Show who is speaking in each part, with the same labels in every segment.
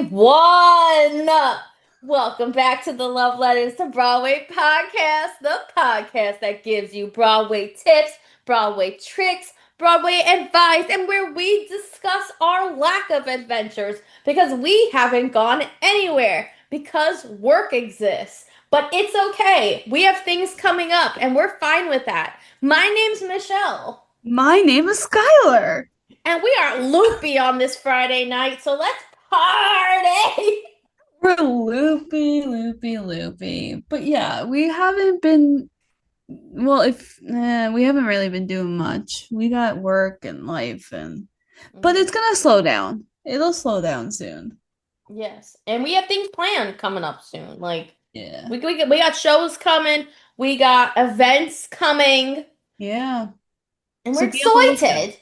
Speaker 1: everyone. Welcome back to the Love Letters to Broadway podcast, the podcast that gives you Broadway tips, Broadway tricks, Broadway advice, and where we discuss our lack of adventures because we haven't gone anywhere because work exists. But it's okay. We have things coming up and we're fine with that. My name's Michelle.
Speaker 2: My name is Skylar.
Speaker 1: And we are loopy on this Friday night, so let's party!
Speaker 2: We're loopy. But yeah, we haven't been, well, if we haven't really been doing much. We got work and life but it's gonna slow down. It'll slow down soon.
Speaker 1: Yes, and we have things planned coming up soon.
Speaker 2: Yeah.
Speaker 1: We got shows coming, we got events coming,
Speaker 2: Yeah.
Speaker 1: and
Speaker 2: So
Speaker 1: we're
Speaker 2: be on the lookout.
Speaker 1: excited.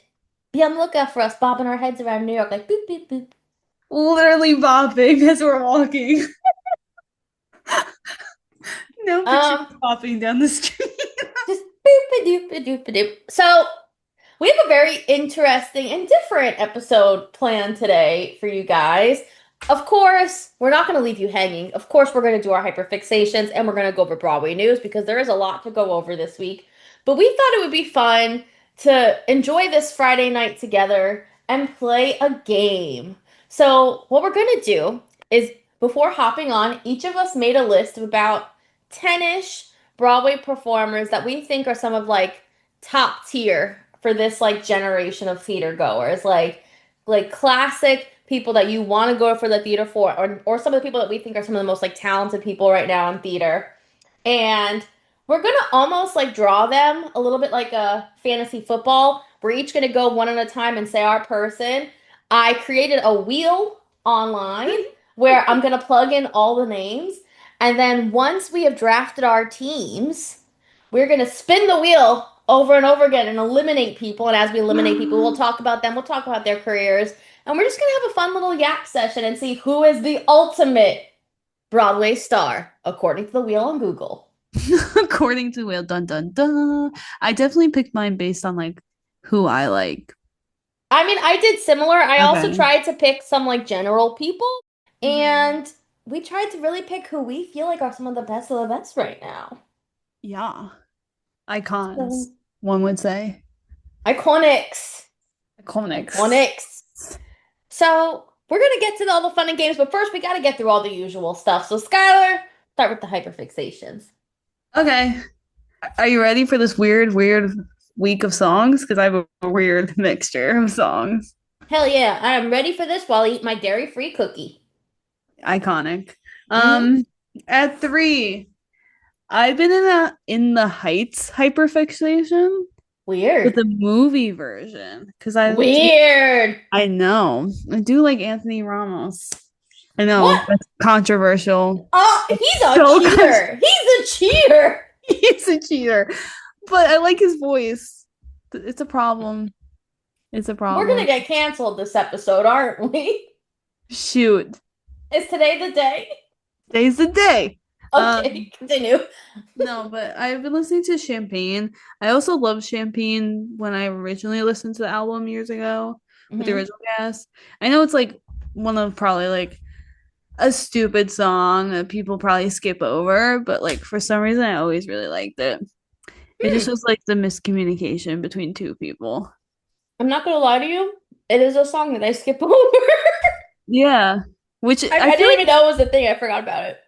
Speaker 1: Be on the lookout for us bobbing our heads around New York like boop boop boop.
Speaker 2: Literally bopping as we're walking. No picture of bopping down the street.
Speaker 1: Just boop a doop a doop a doop. So we have a very interesting and different episode planned today for you guys. Of course, we're not going to leave you hanging. Of course, we're going to do our hyperfixations and we're going to go over Broadway news because there is a lot to go over this week. But we thought it would be fun to enjoy this Friday night together and play a game. So, what we're going to do is before hopping on, each of us made a list of about 10-ish Broadway performers that we think are some of top tier for this generation of theater goers, like classic people that you want to go for the theater for, or some of the people that we think are some of the most talented people right now in theater. And we're gonna almost draw them a little bit like a fantasy football. We're each gonna go one at a time and say our person. I created a wheel online where I'm gonna plug in all the names, and then once we have drafted our teams, we're gonna spin the wheel over and over again and eliminate people. And as we eliminate people, we'll talk about them, we'll talk about their careers, and we're just gonna have a fun little yap session and see who is the ultimate Broadway star, according to the wheel on Google.
Speaker 2: According to Will, dun dun dun. I definitely picked mine based on who I like.
Speaker 1: I mean, I did similar. I also
Speaker 2: Okay.
Speaker 1: tried to pick some general people,
Speaker 2: Mhm.
Speaker 1: and we tried to really pick who we feel like are some of the best right now.
Speaker 2: Yeah. Icons,
Speaker 1: So,
Speaker 2: one would say.
Speaker 1: iconics.
Speaker 2: Iconics.
Speaker 1: Iconics. So, we're going to get to all the fun and games, but first we got to get through all the usual stuff. So, Skylar, start with the hyperfixations.
Speaker 2: Okay. Are you ready for this weird week of songs? Because I have a weird mixture of songs.
Speaker 1: Hell yeah, I am ready for this while I eat my dairy-free cookie.
Speaker 2: Iconic.
Speaker 1: Mm-hmm.
Speaker 2: At 3, I've been in the Heights hyperfixation with
Speaker 1: Weird.
Speaker 2: the movie version. Because
Speaker 1: Weird.
Speaker 2: I know. I do like Anthony Ramos. I know
Speaker 1: What?
Speaker 2: that's controversial.
Speaker 1: Oh, he's a
Speaker 2: So
Speaker 1: cheater. He's a cheater.
Speaker 2: He's a cheater. But I like his voice. It's a problem. It's a
Speaker 1: We're gonna
Speaker 2: problem.
Speaker 1: get canceled this episode, aren't we?
Speaker 2: Shoot.
Speaker 1: Is today the day?
Speaker 2: Today's the day.
Speaker 1: Okay, continue.
Speaker 2: No, but I've been listening to Champagne. I also loved Champagne when I originally listened to the album years ago with the
Speaker 1: Hmm.
Speaker 2: original cast. I know it's one of probably a stupid song that people probably skip over, but for some reason I always really liked it. It just was the miscommunication between two people.
Speaker 1: I'm not gonna lie to you. It is a song that I skip over.
Speaker 2: Yeah. Which
Speaker 1: I
Speaker 2: I feel
Speaker 1: didn't even know it was a thing. I forgot about it.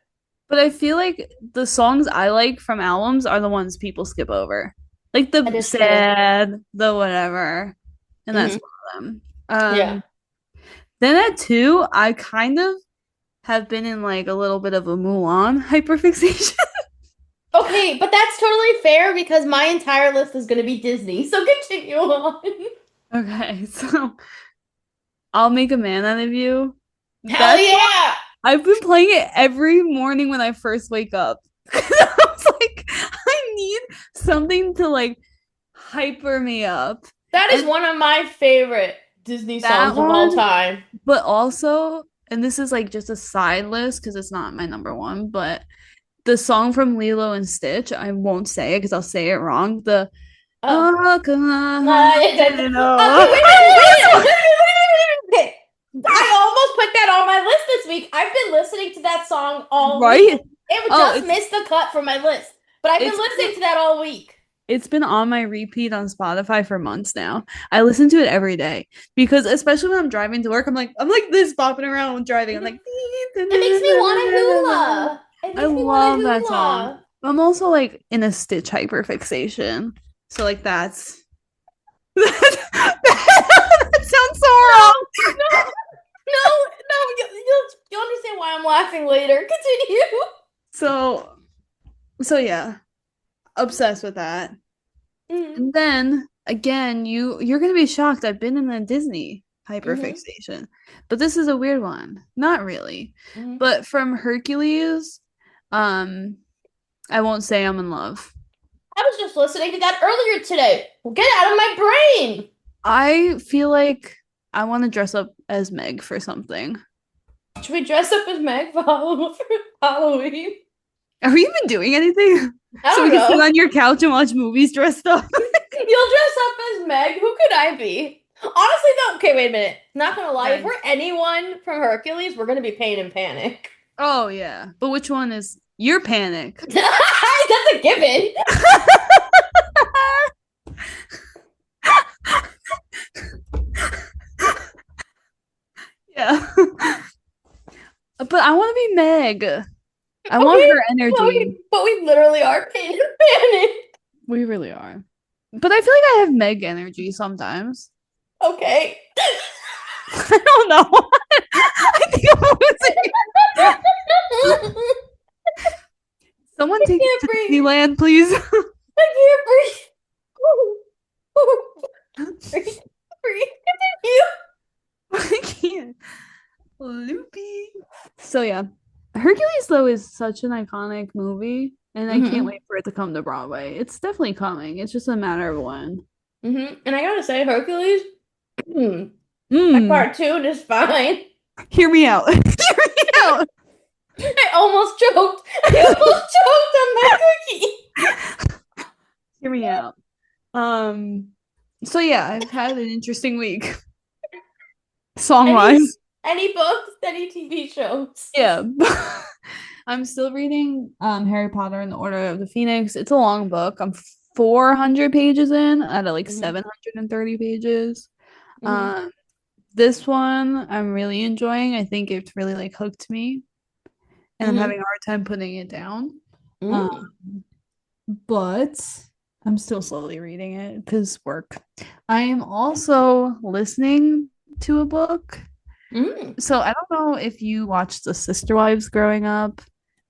Speaker 2: but I feel like the songs I like from albums are the ones people skip over. Like
Speaker 1: That
Speaker 2: the
Speaker 1: is true.
Speaker 2: sad, the whatever. And that's
Speaker 1: Hmm.
Speaker 2: one of them.
Speaker 1: Yeah.
Speaker 2: Then at 2, I kind of have been in a little bit of a Mulan hyperfixation.
Speaker 1: Okay, but that's totally fair because my entire list is gonna be Disney. So continue on.
Speaker 2: Okay, so I'll make a man out of you.
Speaker 1: Hell
Speaker 2: That's
Speaker 1: yeah!
Speaker 2: I've been playing it every morning when I first wake up. I was like, I need something to hyper me up.
Speaker 1: That is
Speaker 2: And
Speaker 1: one of my favorite Disney
Speaker 2: that
Speaker 1: songs of all
Speaker 2: one,
Speaker 1: time.
Speaker 2: but also, and this is just a side list because it's not my number one, but the song from Lilo and Stitch, I won't say it because I'll say it wrong. The
Speaker 1: Oh.
Speaker 2: oh, come on,
Speaker 1: Okay,
Speaker 2: you
Speaker 1: wait,
Speaker 2: know.
Speaker 1: wait, wait, wait, wait, wait, wait, wait, wait, wait. I almost put that on my list this week. I've been listening to that song all week.
Speaker 2: Right?
Speaker 1: It would
Speaker 2: Oh,
Speaker 1: just miss the cut from my list, but I've been
Speaker 2: it's
Speaker 1: listening to that all week.
Speaker 2: it's been on my repeat on Spotify for months now. I listen to it every day because especially when I'm driving to work, I'm like this bopping around driving. I'm
Speaker 1: Mhm.
Speaker 2: like
Speaker 1: It makes me want to hula. It
Speaker 2: I
Speaker 1: makes me want to
Speaker 2: love that song.
Speaker 1: hula.
Speaker 2: I'm also like in a Stitch hyperfixation. So like that's that sounds so
Speaker 1: No,
Speaker 2: wrong.
Speaker 1: no, no, no. You'll understand why I'm laughing later. Continue.
Speaker 2: So yeah, obsessed with that.
Speaker 1: Mm-hmm.
Speaker 2: And then again, you're gonna be shocked. I've been in a Disney
Speaker 1: Mm-hmm.
Speaker 2: hyperfixation, but this is a weird one. Not really,
Speaker 1: Mm-hmm.
Speaker 2: but from Hercules, um, I won't say I'm in love.
Speaker 1: I was just listening to that earlier today. Well, get out of my brain.
Speaker 2: I feel like I want to dress up as Meg for something.
Speaker 1: Should we dress up as Meg for Halloween?
Speaker 2: Are we even doing anything?
Speaker 1: I
Speaker 2: So we
Speaker 1: don't
Speaker 2: can sit
Speaker 1: know.
Speaker 2: on your couch and watch movies dressed up.
Speaker 1: You'll dress up as Meg. Who could I be? Honestly, though, okay, wait a minute. Not gonna lie, if
Speaker 2: Okay.
Speaker 1: we're anyone from Hercules, we're gonna be Pain and Panic.
Speaker 2: Oh yeah, but which one is your panic?
Speaker 1: That's a given.
Speaker 2: Yeah. But I want to be Meg. I
Speaker 1: But
Speaker 2: want
Speaker 1: we,
Speaker 2: her energy.
Speaker 1: but we literally are Pain and Panic.
Speaker 2: We really are. But I feel like I have Meg energy sometimes.
Speaker 1: Okay.
Speaker 2: I don't know. I think I'm losing. Someone
Speaker 1: I
Speaker 2: take me
Speaker 1: can't
Speaker 2: to
Speaker 1: breathe.
Speaker 2: Disneyland, please.
Speaker 1: I can't breathe. Breathe. Breathe. Continue.
Speaker 2: I can't. Loopy. So yeah. Hercules though is such an iconic movie, and I can't
Speaker 1: Mm-hmm.
Speaker 2: wait for it to come to Broadway. It's definitely coming. It's just a matter of when.
Speaker 1: Mm-hmm. And I gotta say, Hercules, that
Speaker 2: Hmm.
Speaker 1: cartoon is fine.
Speaker 2: Hear me out. Hear me out.
Speaker 1: I almost choked. I almost choked on my cookie.
Speaker 2: Hear me out. Um. So yeah, I've had an interesting week, song
Speaker 1: Any
Speaker 2: wise.
Speaker 1: any books, any TV shows.
Speaker 2: Yeah. I'm still reading Harry Potter and the Order of the Phoenix. It's a long book. I'm 400 pages in out of like
Speaker 1: Mm-hmm.
Speaker 2: 730 pages.
Speaker 1: Mm-hmm.
Speaker 2: Um, this one I'm really enjoying. I think it's really like hooked me, and I'm
Speaker 1: Mm-hmm.
Speaker 2: having a hard time putting it down.
Speaker 1: Mm-hmm.
Speaker 2: But I'm still slowly reading it because work. I am also listening to a book.
Speaker 1: Mm-hmm.
Speaker 2: So I don't know if you watched The Sister Wives growing up.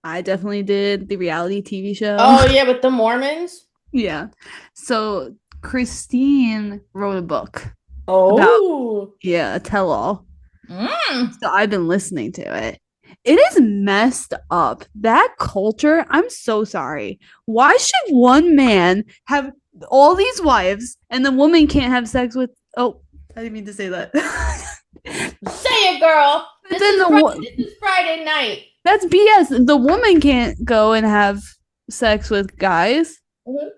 Speaker 2: I definitely did, the reality TV show.
Speaker 1: Oh yeah, with the Mormons.
Speaker 2: Yeah. So Christine wrote a book about,
Speaker 1: Oh.
Speaker 2: yeah, a tell-all.
Speaker 1: Mm.
Speaker 2: So I've been listening to it. It is messed up. That culture, I'm so sorry. Why should one man have all these wives and the woman can't have sex with, oh, I didn't mean to say that.
Speaker 1: Say it, girl.
Speaker 2: But then the
Speaker 1: This is Friday night.
Speaker 2: that's BS. The woman can't go and have sex with guys
Speaker 1: Mhm.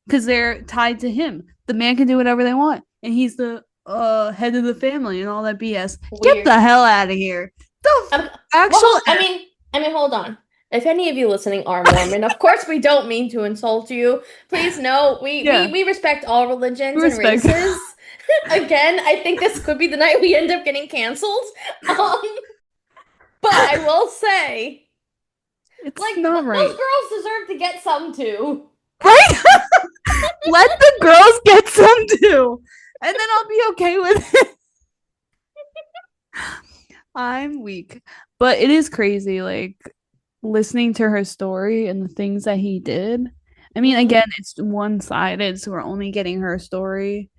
Speaker 2: because they're tied to him. The man can do whatever they want, and he's the head of the family and all that BS. Get
Speaker 1: Weird.
Speaker 2: the hell out of here. The
Speaker 1: Um,
Speaker 2: actual
Speaker 1: well, I mean, hold on. If any of you listening are Mormon, of course we don't mean to insult you. Please know
Speaker 2: yeah,
Speaker 1: we respect all religions and
Speaker 2: respect.
Speaker 1: races. Again, I think this could be the night we end up getting canceled. Um, but I will say,
Speaker 2: It's
Speaker 1: like,
Speaker 2: not
Speaker 1: those
Speaker 2: right,
Speaker 1: girls deserve to get some too.
Speaker 2: right? Let the girls get some too, and then I'll be okay with it. I'm weak, but it is crazy. Like listening to her story and the things that he did. I mean,
Speaker 1: Hmm.
Speaker 2: again, it's one-sided, so we're only getting her story.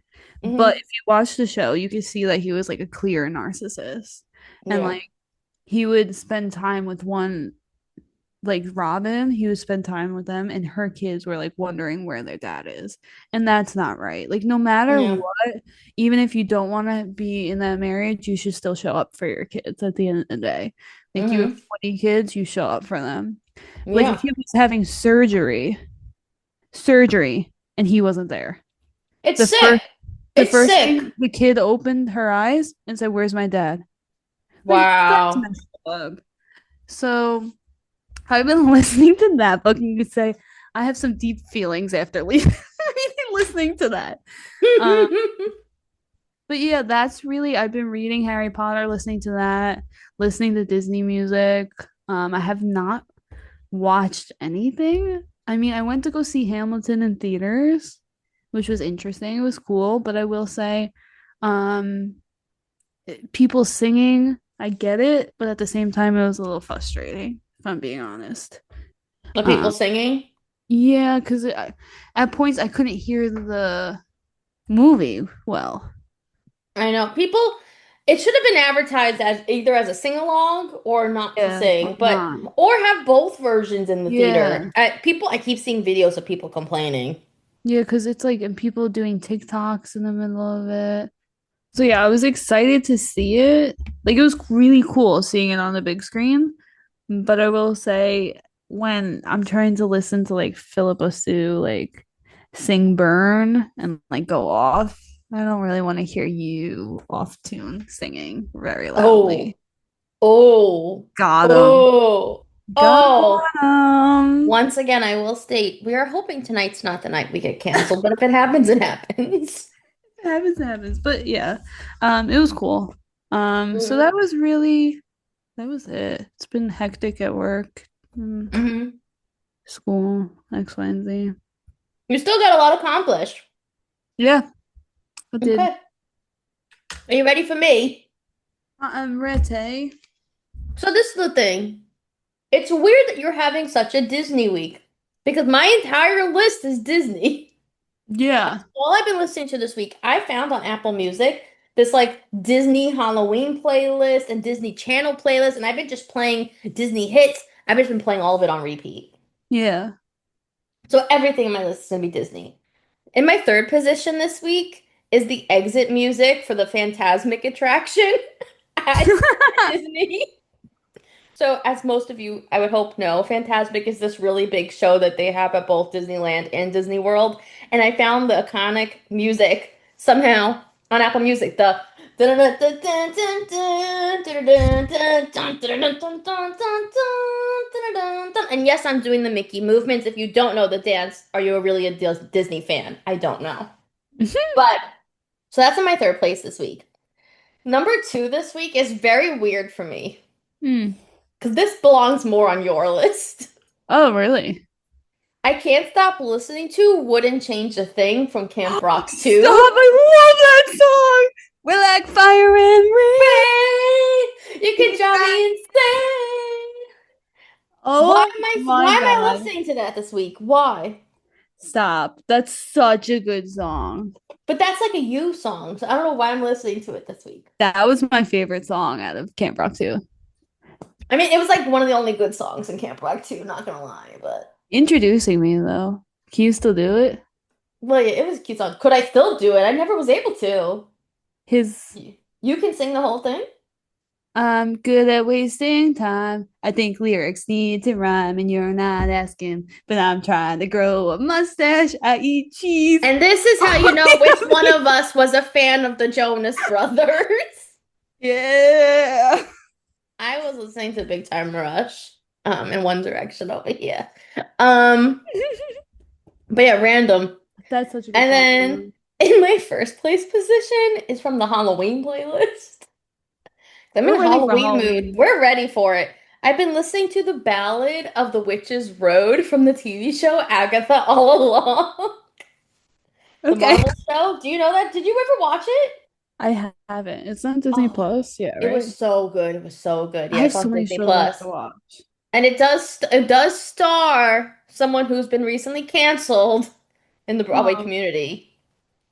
Speaker 2: But
Speaker 1: Hmm.
Speaker 2: if you watch the show, you can see that he was like a clear narcissist. And
Speaker 1: Yeah.
Speaker 2: like he would spend time with one like Robin, he would spend time with them and her kids were like wondering where their dad is. And that's not right. Like no matter
Speaker 1: Yeah.
Speaker 2: what, even if you don't want to be in that marriage, you should still show up for your kids at the end of the day. Like you have
Speaker 1: Hmm.
Speaker 2: 20 kids, you show up for them. Like if
Speaker 1: Yeah.
Speaker 2: he was having surgery and he wasn't there.
Speaker 1: It's
Speaker 2: The
Speaker 1: sick.
Speaker 2: first the
Speaker 1: It's
Speaker 2: first
Speaker 1: sick.
Speaker 2: thing the kid opened her eyes and said, "Where's my dad?" Like that's
Speaker 1: Wow.
Speaker 2: messed up. So I've been listening to that book, and you could say I have some deep feelings after listening to that. Um, but yeah, that's really I've been reading Harry Potter, listening to that, listening to Disney music. I have not watched anything. I mean, I went to go see Hamilton in theaters, which was interesting. It was cool, but I will say, um, people singing, I get it, but at the same time, it was a little frustrating, if I'm being honest.
Speaker 1: The people
Speaker 2: Um,
Speaker 1: singing.
Speaker 2: yeah, because at points I couldn't hear the movie well.
Speaker 1: I know. People, it should have been advertised as either as a sing-along or not to
Speaker 2: Yeah, or
Speaker 1: sing, but
Speaker 2: not.
Speaker 1: or have both versions in the theater.
Speaker 2: Yeah.
Speaker 1: I keep seeing videos of people complaining.
Speaker 2: Yeah, because it's like and people doing TikToks in the middle of it. So yeah, I was excited to see it. Like it was really cool seeing it on the big screen. But I will say when I'm trying to listen to like Philippa Sue like sing Burn and like go off, I don't really want to hear you off tune singing very
Speaker 1: Oh,
Speaker 2: loudly.
Speaker 1: oh,
Speaker 2: Got him.
Speaker 1: oh,
Speaker 2: Got
Speaker 1: oh.
Speaker 2: him.
Speaker 1: Once again, I will state we are hoping tonight's not the night we get canceled, but if it happens, it happens.
Speaker 2: It happens, it happens. But yeah, it was cool. So
Speaker 1: Mm-hmm.
Speaker 2: that was really that was it. It's been hectic at work,
Speaker 1: Mm-hmm.
Speaker 2: school, X, Y, and Z.
Speaker 1: You still got a lot accomplished.
Speaker 2: Yeah, I did.
Speaker 1: Okay. Are you ready for me?
Speaker 2: I'm ready.
Speaker 1: So this is the thing. It's weird that you're having such a Disney week because my entire list is Disney.
Speaker 2: Yeah.
Speaker 1: All I've been listening to this week, I found on Apple Music this like Disney Halloween playlist and Disney Channel playlist, and I've been just playing Disney hits. I've just been playing all of it on repeat.
Speaker 2: Yeah.
Speaker 1: So everything in my list is gonna be Disney. In my third position this week is the exit music for the Phantasmic attraction at Disney. So, as most of you, I would hope know, Fantasmic is this really big show that they have at both Disneyland and Disney World. And I found the iconic music somehow on Apple Music. The and yes, I'm doing the Mickey movements. If you don't know the dance, are you really a Disney fan? I don't know. But so that's in my third place this week. Number two this week is very weird for me.
Speaker 2: Hmm.
Speaker 1: Because this belongs more on your list.
Speaker 2: Oh, really?
Speaker 1: I can't stop listening to Wouldn't Change a Thing from Camp Rock
Speaker 2: Stop!
Speaker 1: 2.
Speaker 2: I love that song. We're like fire and rain.
Speaker 1: Rain, you can drive me insane.
Speaker 2: Oh
Speaker 1: Why
Speaker 2: my
Speaker 1: am I
Speaker 2: God.
Speaker 1: listening to that this week? Why?
Speaker 2: Stop. That's such a good song.
Speaker 1: But that's like a you song, so I don't know why I'm listening to it this week.
Speaker 2: That was my favorite song out of Camp Rock 2.
Speaker 1: I mean, it was like one of the only good songs in Camp Rock 2, not gonna lie, but
Speaker 2: Introducing me though. Can you still do it?
Speaker 1: well, yeah, it was a cute song. Could I still do it? I never was able to.
Speaker 2: His
Speaker 1: You can sing the whole thing?
Speaker 2: I'm good at wasting time. I think lyrics need to rhyme, and you're not asking, but I'm trying to grow a mustache. I eat cheese.
Speaker 1: And this is how you know which one of us was a fan of the Jonas Brothers.
Speaker 2: Yeah.
Speaker 1: I was listening to Big Time Rush, and One Direction over here. Um, but yeah, random.
Speaker 2: That's such a good
Speaker 1: And then
Speaker 2: song.
Speaker 1: in my first place position is from the Halloween playlist. I'm in
Speaker 2: We're ready for
Speaker 1: Halloween mood.
Speaker 2: Halloween.
Speaker 1: We're ready for it. I've been listening to the Ballad of the Witch's Road from the TV show Agatha all along. The
Speaker 2: Okay.
Speaker 1: Marvel show. Do you know that? Did you ever watch it?
Speaker 2: I haven't. It's on Disney
Speaker 1: Oh,
Speaker 2: Plus. Yeah,
Speaker 1: it
Speaker 2: right?
Speaker 1: was so good. It was so good.
Speaker 2: I
Speaker 1: Yeah,
Speaker 2: have
Speaker 1: it's
Speaker 2: so
Speaker 1: on
Speaker 2: many
Speaker 1: Disney
Speaker 2: shows I have
Speaker 1: Plus.
Speaker 2: to watch.
Speaker 1: And it does star someone who's been recently canceled in the Broadway
Speaker 2: Oh,
Speaker 1: community.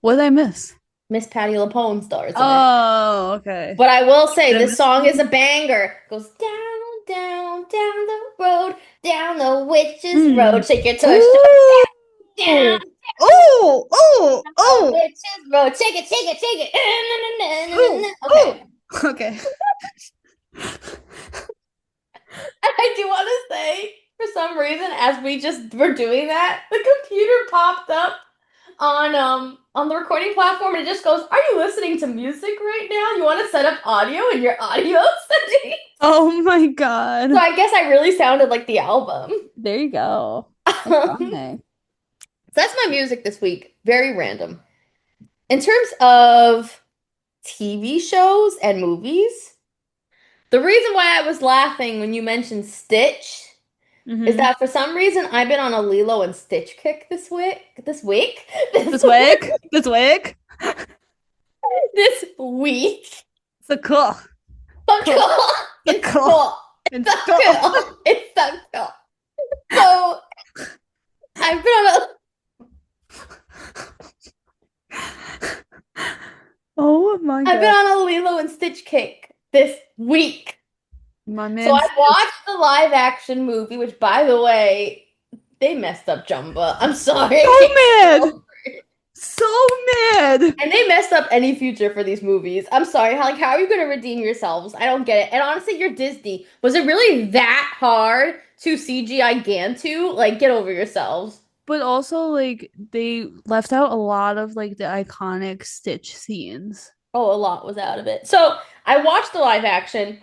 Speaker 2: what did I miss?
Speaker 1: Miss Patti LuPone stars in it.
Speaker 2: Oh, okay.
Speaker 1: But I will say
Speaker 2: Did I
Speaker 1: this
Speaker 2: miss
Speaker 1: song is
Speaker 2: something?
Speaker 1: a banger. It goes down, down, down the road, down the witch's road.
Speaker 2: Mm.
Speaker 1: Shake your tush,
Speaker 2: Ooh.
Speaker 1: down,
Speaker 2: Oh, oh,
Speaker 1: down the
Speaker 2: oh,
Speaker 1: witch's road. Shake it, shake it, shake
Speaker 2: oh,
Speaker 1: it.
Speaker 2: oh.
Speaker 1: Okay.
Speaker 2: Okay.
Speaker 1: I do want to say, for some reason, as we just were doing that, the computer popped up on the recording platform, and it just goes, "Are you listening to music right now? You want to set up audio in your audio setting?"
Speaker 2: Oh my
Speaker 1: So
Speaker 2: God.
Speaker 1: I guess I really sounded like the album.
Speaker 2: There you go. That's
Speaker 1: So
Speaker 2: funny.
Speaker 1: that's my music this week. Very random. In terms of TV shows and movies, the reason why I was laughing when you mentioned Stitch is
Speaker 2: Mm-hmm.
Speaker 1: that for some reason I've been on a Lilo and Stitch kick this week. This week. This
Speaker 2: This week. This week.
Speaker 1: this week.
Speaker 2: It's a cool.
Speaker 1: So
Speaker 2: Cool.
Speaker 1: cool.
Speaker 2: It's a
Speaker 1: It's
Speaker 2: cool.
Speaker 1: cool. It's
Speaker 2: It's
Speaker 1: so
Speaker 2: cool.
Speaker 1: cool. It's so cool. So I've been on a
Speaker 2: Oh my
Speaker 1: I've been
Speaker 2: God.
Speaker 1: on a Lilo and Stitch kick this week.
Speaker 2: My
Speaker 1: So
Speaker 2: man
Speaker 1: I
Speaker 2: Stitch.
Speaker 1: watched the live action movie, which by the way, they messed up Jumba. I'm sorry, I
Speaker 2: So
Speaker 1: can't get
Speaker 2: mad.
Speaker 1: over it.
Speaker 2: So mad.
Speaker 1: And they messed up any future for these movies. I'm sorry. How are you gonna redeem yourselves? I don't get it. And honestly, you're Disney. Was it really that hard to CGI Gantu? Like, get over yourselves.
Speaker 2: But also, like, they left out a lot of like the iconic Stitch scenes.
Speaker 1: Oh, a lot was out of it. So I watched the live action.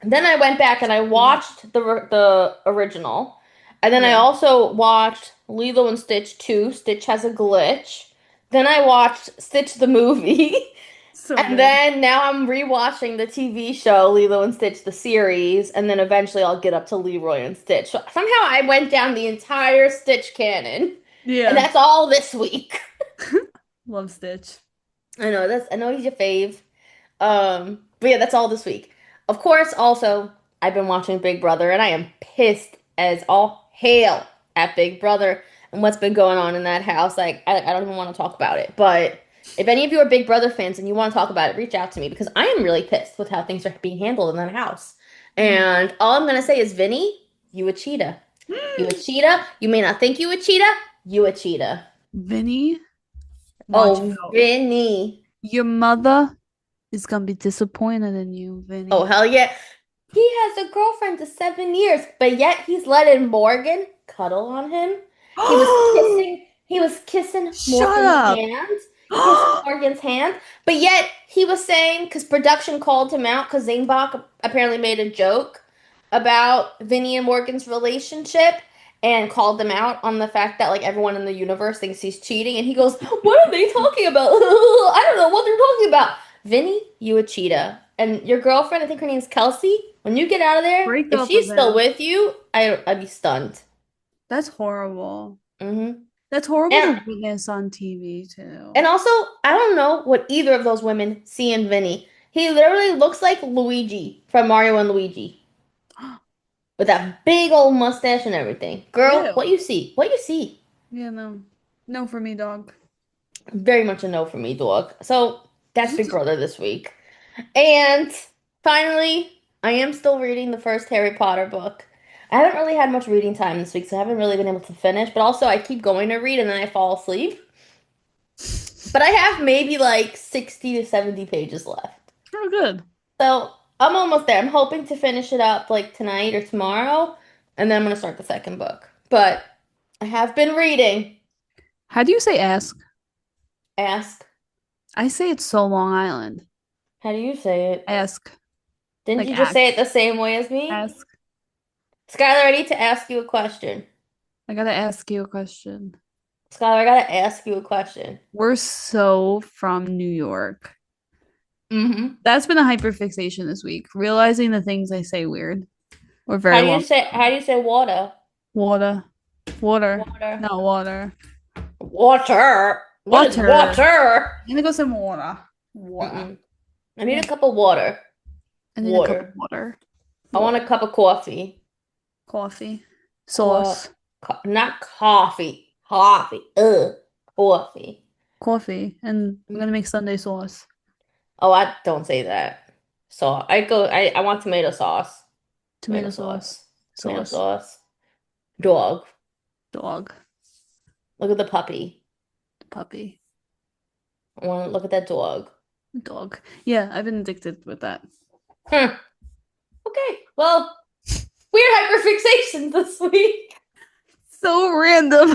Speaker 1: Then I went back and I
Speaker 2: Mm.
Speaker 1: watched the original. And then I
Speaker 2: Yeah.
Speaker 1: also watched Lilo and Stitch 2, Stitch Has a Glitch. Then I watched Stitch the movie.
Speaker 2: So
Speaker 1: And
Speaker 2: good.
Speaker 1: then now I'm rewatching the TV show Lilo and Stitch the series, and then eventually I'll get up to Leroy and Stitch. So somehow I went down the entire Stitch canon, and
Speaker 2: Yeah.
Speaker 1: that's all this week.
Speaker 2: Love Stitch.
Speaker 1: I know he's your fave. But yeah, that's all this week. Of course, also, I've been watching Big Brother and I am pissed as all hail at Big Brother and what's been going on in that house. Like, I don't even want to talk about it. But if any of you are Big Brother fans and you want to talk about it, reach out to me because I am really pissed with how things are being handled in that house.
Speaker 2: Mm.
Speaker 1: And all I'm gonna say is, Vinny, you a cheetah. You a cheetah. You may not think you a cheetah. You a cheetah.
Speaker 2: Vinny, watch
Speaker 1: Oh,
Speaker 2: out.
Speaker 1: Vinny.
Speaker 2: Your mother is gonna be disappointed in you,
Speaker 1: Oh,
Speaker 2: Vinny.
Speaker 1: hell yeah. He has a girlfriend for 7 years, but yet he's letting Morgan cuddle on him. He was kissing
Speaker 2: Shut
Speaker 1: Morgan's
Speaker 2: up.
Speaker 1: hand, kissing Morgan's hand, but yet he was saying, because production called him out, because Zangbach apparently made a joke about Vinny and Morgan's relationship and called them out on the fact that like everyone in the universe thinks he's cheating, and he goes, "What are they talking about? I don't know what they're talking about." Vinny, you a cheetah. And your girlfriend, I think her name's Kelsey, when you get out of there,
Speaker 2: Break
Speaker 1: if
Speaker 2: up
Speaker 1: she's
Speaker 2: with
Speaker 1: still
Speaker 2: him.
Speaker 1: with you, I'd be stunned.
Speaker 2: That's horrible.
Speaker 1: Hmm.
Speaker 2: That's horrible
Speaker 1: And
Speaker 2: to witness on TV too.
Speaker 1: and also, I don't know what either of those women see in Vinny. He literally looks like Luigi from Mario and Luigi with that big old mustache and everything. Girl,
Speaker 2: Ew.
Speaker 1: what you see? What you see?
Speaker 2: Yeah, no. No for me, dog.
Speaker 1: Very much a no for me, dog. So that's Big Brother this week. And finally, I am still reading the first Harry Potter book. I haven't really had much reading time this week, so I haven't really been able to finish. But also, I keep going to read and then I fall asleep. But I have maybe like 60 to 70 pages left.
Speaker 2: Oh, good.
Speaker 1: So I'm almost there. I'm hoping to finish it up like tonight or tomorrow, and then I'm gonna start the second book. But I have been reading.
Speaker 2: How do you say ask?
Speaker 1: Ask,
Speaker 2: I say it's so Long Island.
Speaker 1: how do you say it?
Speaker 2: Ask.
Speaker 1: Didn't
Speaker 2: Like
Speaker 1: you just say it
Speaker 2: act.
Speaker 1: the same way as me?
Speaker 2: Ask.
Speaker 1: Skylar, I need to ask you a question.
Speaker 2: I gotta ask you a question.
Speaker 1: Skylar, I gotta ask you a question.
Speaker 2: We're so from New York.
Speaker 1: Mm-hmm.
Speaker 2: That's been a hyperfixation this week. Realizing the things I say weird or very long.
Speaker 1: How do you say water?
Speaker 2: Water. Water.
Speaker 1: Water.
Speaker 2: Not water.
Speaker 1: Water. What is
Speaker 2: Water.
Speaker 1: water?
Speaker 2: I'm gonna go some water. Water.
Speaker 1: Mm-mm. I need a cup of water.
Speaker 2: I need a cup of
Speaker 1: Water.
Speaker 2: water.
Speaker 1: I want
Speaker 2: Water.
Speaker 1: a cup of coffee.
Speaker 2: Coffee.
Speaker 1: Co
Speaker 2: Sauce.
Speaker 1: Not coffee. Coffee. Ugh. Coffee.
Speaker 2: Coffee. And I'm gonna make Sunday sauce.
Speaker 1: Oh, I don't say that. So I want tomato sauce. Tomato
Speaker 2: Tomato sauce.
Speaker 1: sauce. Tomato
Speaker 2: Sauce.
Speaker 1: sauce. Dog.
Speaker 2: Dog.
Speaker 1: Look at the puppy.
Speaker 2: Puppy.
Speaker 1: I want to look at that dog.
Speaker 2: Dog. Yeah, I've been addicted with that.
Speaker 1: Hmm. Okay. Well, weird hyperfixations this week.
Speaker 2: So random.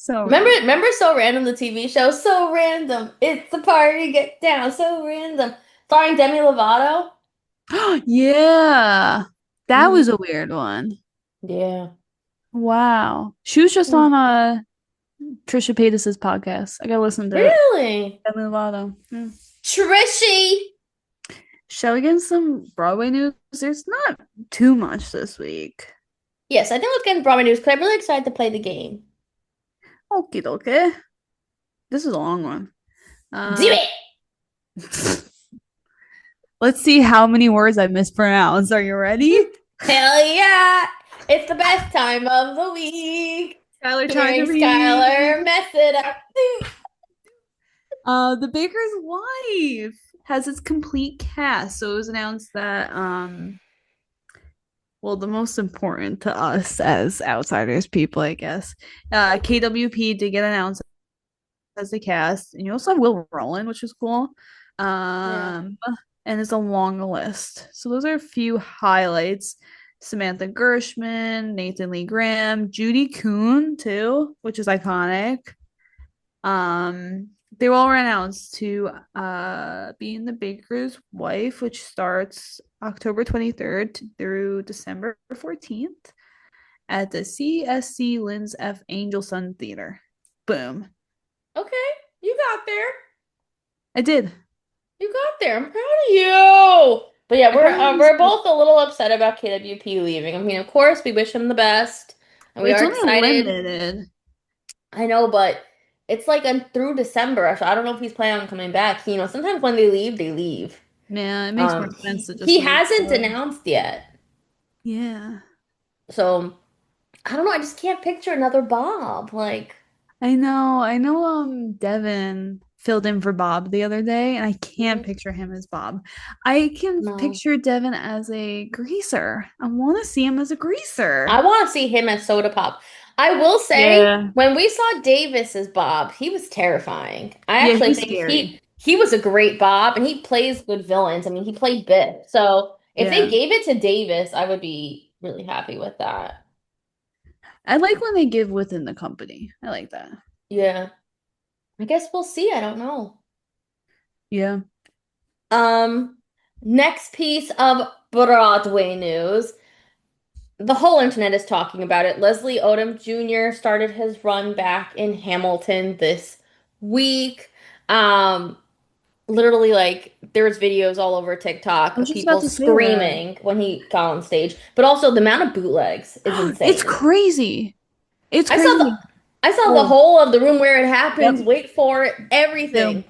Speaker 2: So random.
Speaker 1: Remember So Random, the TV show? So random. It's the party, get down. So random. Starring Demi Lovato.
Speaker 2: Yeah. That was
Speaker 1: Hmm.
Speaker 2: a weird one.
Speaker 1: Yeah.
Speaker 2: Wow. She was just
Speaker 1: Hmm.
Speaker 2: on Trisha Paytas's podcast. I gotta listen to it.
Speaker 1: Really?
Speaker 2: Demi Lovato. Yeah.
Speaker 1: Trishy.
Speaker 2: Shall we get some Broadway news? There's not too much this week.
Speaker 1: Yes, I think let's get into Broadway news because I'm really excited to play the game.
Speaker 2: Okie dokie. This is a long one.
Speaker 1: Do
Speaker 2: Uh,
Speaker 1: it!
Speaker 2: let's see how many words I mispronounced. Are you ready?
Speaker 1: Hell yeah! It's the best time of the week.
Speaker 2: Skylar trying to
Speaker 1: Hearing
Speaker 2: read.
Speaker 1: Skylar mess it up.
Speaker 2: The Baker's Wife has its complete cast. So it was announced that well, the most important to us as outsiders people, I guess. KWP did get announced as the cast, and you also have Will Roland, which is cool.
Speaker 1: Yeah.
Speaker 2: Um, and it's a long list. So those are a few highlights. Samantha Gershman, Nathan Lee Graham, Judy Kuhn too, which is iconic. They were all announced to be in The Baker's Wife, which starts October 23rd through December 14th at the CSC Linz F. Angelson Theater. Boom.
Speaker 1: Okay, you got there.
Speaker 2: I did.
Speaker 1: You got there. I'm proud of you. But yeah,
Speaker 2: I probably
Speaker 1: we're
Speaker 2: like,
Speaker 1: both a little upset about KWP leaving. I mean, of course, we wish him the best, and we
Speaker 2: it's
Speaker 1: are
Speaker 2: only
Speaker 1: excited.
Speaker 2: limited.
Speaker 1: I know, but it's like through December, so I don't know if he's planning on coming back. Sometimes when they leave, they leave.
Speaker 2: Yeah, it makes more sense to
Speaker 1: He
Speaker 2: just leave.
Speaker 1: hasn't announced yet,
Speaker 2: Yeah.
Speaker 1: so I don't know. I just can't picture another Bob. Like,
Speaker 2: I know Devin filled in for Bob the other day and I can't
Speaker 1: mhm,
Speaker 2: picture him as Bob. I can
Speaker 1: no.
Speaker 2: picture Devin as a greaser. I want to see him as a greaser.
Speaker 1: I want to see him as Soda Pop. I will say,
Speaker 2: Yeah.
Speaker 1: when we saw Davis as Bob, he was terrifying. I
Speaker 2: Yeah,
Speaker 1: actually
Speaker 2: he's
Speaker 1: think
Speaker 2: scary.
Speaker 1: he was a great Bob, and he plays good villains. I mean, he played Biff. So if they
Speaker 2: Yeah.
Speaker 1: gave it to Davis, I would be really happy with that.
Speaker 2: I like when they give within the company. I like that.
Speaker 1: Yeah, I guess we'll see. I don't know.
Speaker 2: Yeah.
Speaker 1: Um, Next piece of Broadway news. The whole internet is talking about it. Leslie Odom Jr. started his run back in Hamilton this week. Um, Literally, like, there's videos all over
Speaker 2: I
Speaker 1: TikTok
Speaker 2: was
Speaker 1: of
Speaker 2: just about
Speaker 1: people
Speaker 2: to say that.
Speaker 1: screaming when he got on stage. But also the amount of bootlegs is
Speaker 2: It's
Speaker 1: insane.
Speaker 2: crazy. It's
Speaker 1: I saw the
Speaker 2: crazy.
Speaker 1: I saw the
Speaker 2: Oh,
Speaker 1: whole of the room where it
Speaker 2: yep.
Speaker 1: happens. Wait for it.
Speaker 2: So
Speaker 1: Everything.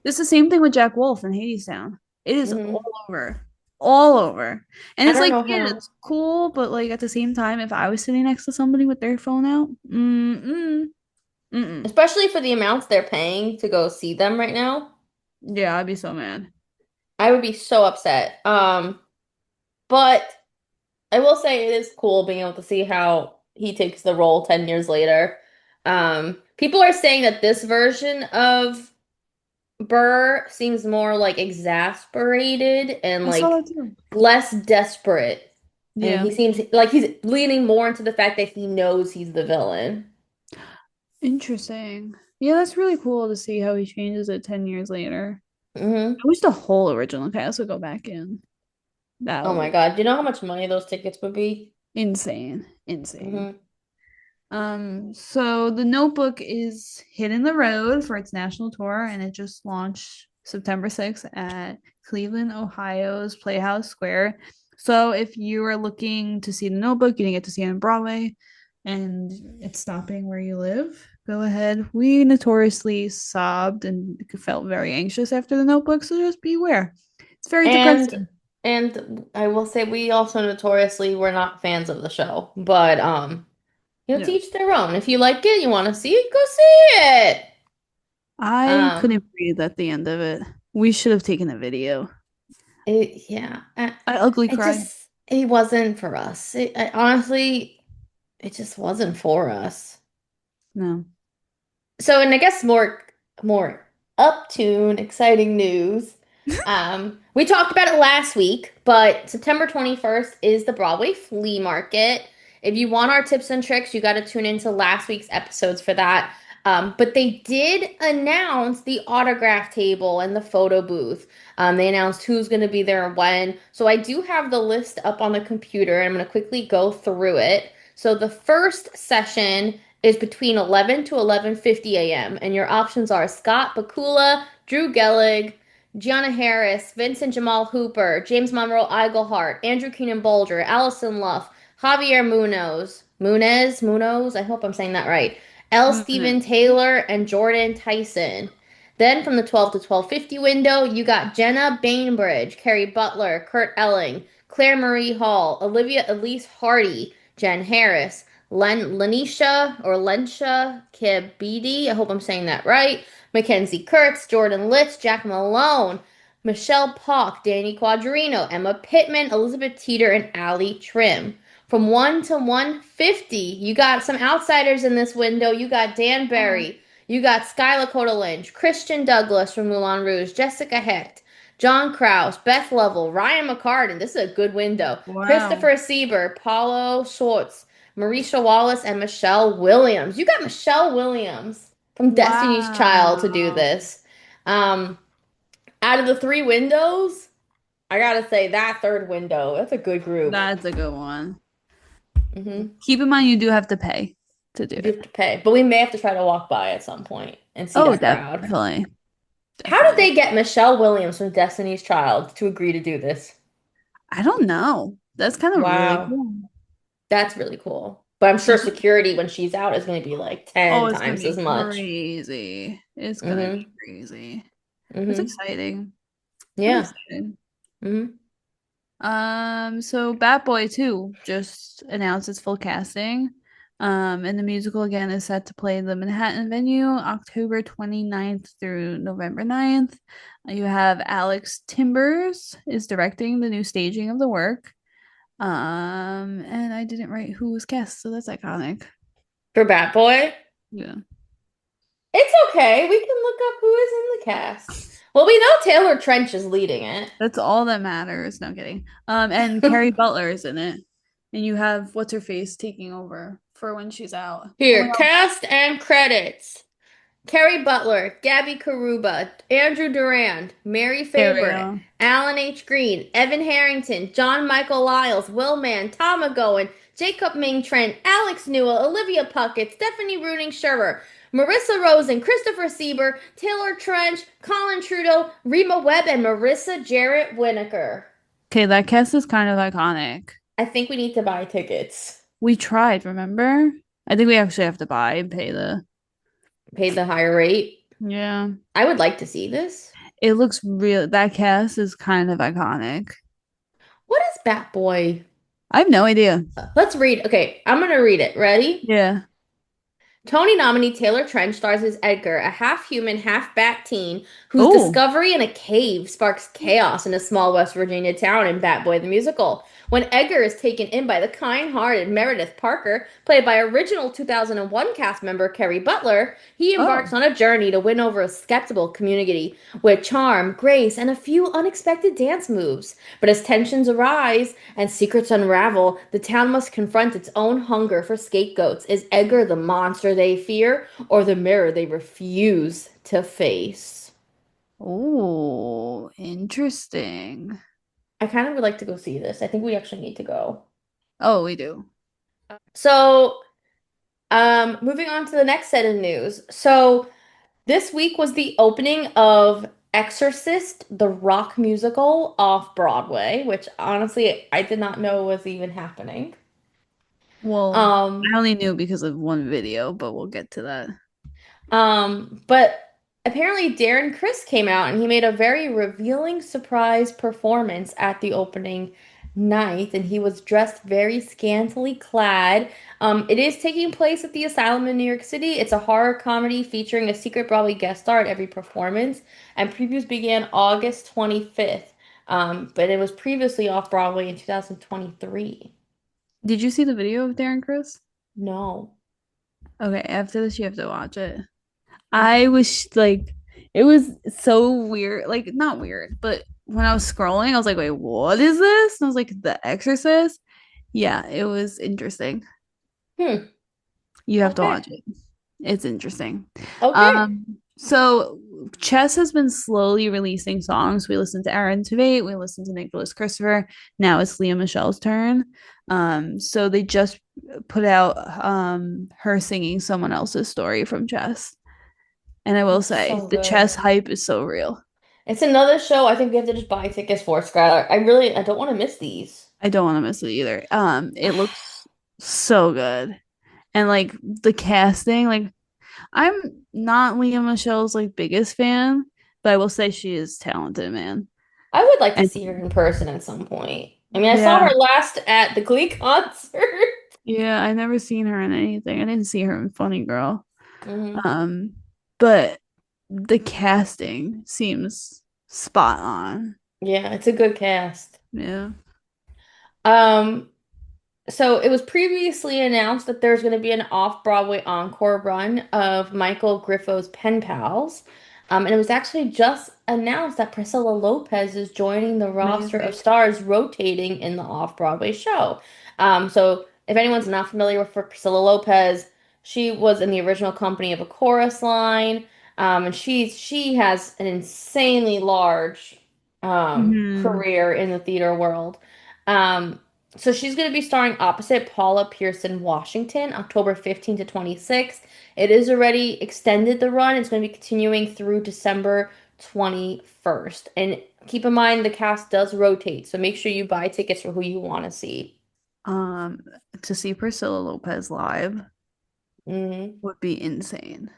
Speaker 2: it's the same thing with Jack Wolf and Hadestown. It is all
Speaker 1: Hmm.
Speaker 2: over. All over. And
Speaker 1: I
Speaker 2: it's
Speaker 1: don't
Speaker 2: like,
Speaker 1: know
Speaker 2: yeah,
Speaker 1: how.
Speaker 2: it's cool, but like at the same time, if I was sitting next to somebody with their phone out, mm-mm.
Speaker 1: Especially for the amounts they're paying to go see them right now.
Speaker 2: Yeah, I'd be so mad.
Speaker 1: I would be so upset. But I will say it is cool being able to see how he takes the role 10 years later. People are saying that this version of Burr seems more like exasperated and
Speaker 2: I saw
Speaker 1: like
Speaker 2: that too.
Speaker 1: less desperate. And
Speaker 2: Yeah.
Speaker 1: he seems like he's leaning more into the fact that he knows he's the villain.
Speaker 2: Interesting. Yeah, that's really cool to see how he changes it 10 years later.
Speaker 1: Hmm.
Speaker 2: I wish the whole original cast would go back in. That
Speaker 1: Oh
Speaker 2: would
Speaker 1: my
Speaker 2: be
Speaker 1: God. Do you know how much money those tickets would be?
Speaker 2: insane. Insane.
Speaker 1: Hmm.
Speaker 2: So the Notebook is hitting the road for its national tour, and it just launched September 6th at Cleveland, Ohio's Playhouse Square. So if you are looking to see the Notebook, you didn't get to see it on Broadway, and it's stopping where you live, go ahead. We notoriously sobbed and felt very anxious after the Notebook, so just beware. It's very
Speaker 1: And
Speaker 2: depressing.
Speaker 1: I will say we also notoriously were not fans of the show, but to
Speaker 2: Yeah.
Speaker 1: each their own. If you like it, you want to see it, go see it.
Speaker 2: I
Speaker 1: Um,
Speaker 2: couldn't breathe at the end of it. We should have taken a video.
Speaker 1: yeah,
Speaker 2: I ugly cried.
Speaker 1: it wasn't for us. Honestly, it just wasn't for us.
Speaker 2: No.
Speaker 1: So, and I guess more up-tune, exciting news. We talked about it last week, but September 21st is the Broadway Flea Market. If you want our tips and tricks, you got to tune into last week's episodes for that. But they did announce the autograph table and the photo booth. They announced who's going to be there and when. So I do have the list up on the computer, and I'm going to quickly go through it. So the first session is between 11 to 11:50 a.m. and your options are Scott Bakula, Drew Gellig, Gianna Harris, Vincent Jamal Hooper, James Monroe Iglehart, Andrew Keenan Bolger, Allison Luff, Javier Munoz, I hope I'm saying that right, L. Steven
Speaker 2: Moon.
Speaker 1: Taylor, and Jordan Tyson. Then from the 12 to 12:50 window, you got Jenna Bainbridge, Carrie Butler, Kurt Elling, Claire Marie Hall, Olivia Elise Hardy, Jen Harris, Lensha Kibidi, I hope I'm saying that right, Mackenzie Kurtz, Jordan Litz, Jack Malone, Michelle Pock, Danny Quadrino, Emma Pittman, Elizabeth Teeter, and Allie Trim. From 1 to 150, you got some outsiders in this window. You got Dan
Speaker 2: Oh,
Speaker 1: Barry. You got Skylar Coda Lynch, Christian Douglas from Moulin Rouge, Jessica Hecht, John Krause, Beth Lovell, Ryan McCartan. This is a good window.
Speaker 2: wow.
Speaker 1: Christopher Sieber, Paulo Schwartz, Marisha Wallace, and Michelle Williams. You got Michelle Williams from Destiny's Child to do
Speaker 2: Wow.
Speaker 1: this. Um, Out of the three windows, I gotta say that third window, that's a good group.
Speaker 2: That's a good one.
Speaker 1: Hmm.
Speaker 2: Keep in mind you do have to pay to do
Speaker 1: You do
Speaker 2: it.
Speaker 1: have to pay, but we may have to try to walk by at some point and see
Speaker 2: Oh,
Speaker 1: that crowd.
Speaker 2: definitely.
Speaker 1: How did
Speaker 2: Definitely.
Speaker 1: they get Michelle Williams from Destiny's Child to agree to do this?
Speaker 2: I don't know. That's kind of really
Speaker 1: Wow,
Speaker 2: cool.
Speaker 1: that's really cool. But I'm sure
Speaker 2: It's
Speaker 1: security when she's out is going to be like
Speaker 2: oh,
Speaker 1: 10
Speaker 2: it's gonna
Speaker 1: times as
Speaker 2: be
Speaker 1: much.
Speaker 2: crazy. It's gonna be
Speaker 1: Hmm.
Speaker 2: crazy. That's
Speaker 1: Hmm.
Speaker 2: exciting. I'm
Speaker 1: Yeah.
Speaker 2: excited.
Speaker 1: Hmm.
Speaker 2: So Bat Boy 2 just announced its full casting. And the musical again is set to play the Manhattan venue October 29th through November 9th. You have Alex Timbers is directing the new staging of the work. And I didn't write who was cast, so that's iconic.
Speaker 1: For Bat Boy,
Speaker 2: Yeah.
Speaker 1: it's okay. We can look up who is in the cast. Well, we know Taylor Trench is leading it.
Speaker 2: That's all that matters. No I'm kidding. And Carrie Butler is in it. And you have what's her face taking over for when she's out. Oh my
Speaker 1: Here,
Speaker 2: God.
Speaker 1: cast and credits. Carrie Butler, Gabby Karuba, Andrew Durand, Mary
Speaker 2: There we
Speaker 1: Faber,
Speaker 2: go.
Speaker 1: Alan H. Green, Evan Harrington, John Michael Lyles, Will Mann, Tom McGowan, Jacob Ming Trent, Alex Newell, Olivia Puckett, Stephanie Runing Scherer, Marissa Rosen, Christopher Sieber, Taylor Trench, Colin Trudeau, Rima Webb, and Marissa Jarrett Winokur.
Speaker 2: Okay, that cast is kind of iconic.
Speaker 1: I think we need to buy tickets.
Speaker 2: We tried, remember? I think we actually have to buy and pay the.
Speaker 1: Pay the higher rate.
Speaker 2: Yeah.
Speaker 1: I would like to see this.
Speaker 2: It looks real. That cast is kind of iconic.
Speaker 1: What is Bat Boy?
Speaker 2: I have no idea.
Speaker 1: Let's read. Okay, I'm gonna read it. Ready?
Speaker 2: Yeah.
Speaker 1: Tony nominee Taylor Trench stars as Edgar, a half-human, half-bat teen whose
Speaker 2: Oh.
Speaker 1: discovery in a cave sparks chaos in a small West Virginia town in Bat Boy the Musical. When Edgar is taken in by the kind-hearted Meredith Parker, played by original 2001 cast member Kerry Butler, he embarks
Speaker 2: Oh.
Speaker 1: on a journey to win over a skeptical community with charm, grace, and a few unexpected dance moves. But as tensions arise and secrets unravel, the town must confront its own hunger for scapegoats. Is Edgar the monster they fear or the mirror they refuse to face?
Speaker 2: Oh, interesting.
Speaker 1: I kind of would like to go see this. I think we actually need to go.
Speaker 2: Oh, we do.
Speaker 1: So, moving on to the next set of news. So, this week was the opening of Exorcist, the rock musical off Broadway, which honestly I did not know was even happening.
Speaker 2: Well, I
Speaker 1: Um,
Speaker 2: only knew because of one video, but we'll get to that.
Speaker 1: but apparently Darren Criss came out and he made a very revealing surprise performance at the opening night, and he was dressed very scantily clad. It is taking place at the Asylum in New York City. It's a horror comedy featuring a secret Broadway guest star at every performance, and previews began August 25th. But it was previously off Broadway in 2023.
Speaker 2: Did you see the video of Darren Criss?
Speaker 1: No.
Speaker 2: Okay, after this, you have to watch it.
Speaker 1: Okay.
Speaker 2: I was like, it was so weird. Like, not weird, but when I was scrolling, I was like, wait, what is this? And I was like, The Exorcist. Yeah, it was interesting.
Speaker 1: Hmm.
Speaker 2: You have to
Speaker 1: Okay.
Speaker 2: watch it. It's interesting.
Speaker 1: Okay.
Speaker 2: So Chess has been slowly releasing songs. We listened to Aaron Tveit, we listened to Nicholas Christopher. Now it's Leah Michelle's turn. So they just put out her singing someone else's story from Chess. And I will
Speaker 1: That's
Speaker 2: say
Speaker 1: so
Speaker 2: the
Speaker 1: good.
Speaker 2: Chess hype is so real.
Speaker 1: It's another show I think we have to just buy tickets for, Skylar. I don't want to miss these.
Speaker 2: I don't want to miss it either. It looks so good. And like the casting, like I'm not Leah Michelle's like biggest fan, but I will say she is talented, man.
Speaker 1: I would like to
Speaker 2: And
Speaker 1: see her in person at some point. I mean, I saw
Speaker 2: yeah,
Speaker 1: her last at the Glee concert.
Speaker 2: yeah, I never seen her in anything. I didn't see her in Funny Girl.
Speaker 1: hmm
Speaker 2: Um, but the casting seems spot on.
Speaker 1: Yeah, it's a good cast.
Speaker 2: Yeah.
Speaker 1: Um, So it was previously announced that there's going to be an off-Broadway encore run of Michael Griffo's Pen Pals. And it was actually just announced that Priscilla Lopez is joining the roster of
Speaker 2: Amazing.
Speaker 1: stars rotating in the off-Broadway show. So if anyone's not familiar with Priscilla Lopez, she was in the original company of A Chorus Line. And she has an insanely large
Speaker 2: Hmm.
Speaker 1: career in the theater world. Um, so she's going to be starring opposite Paula Pearson Washington, October 15th to 26th. It is already extended the run. It's going to be continuing through December 21st. And keep in mind the cast does rotate, so make sure you buy tickets for who you want to see.
Speaker 2: Um, to see Priscilla Lopez live
Speaker 1: hmm
Speaker 2: would be insane.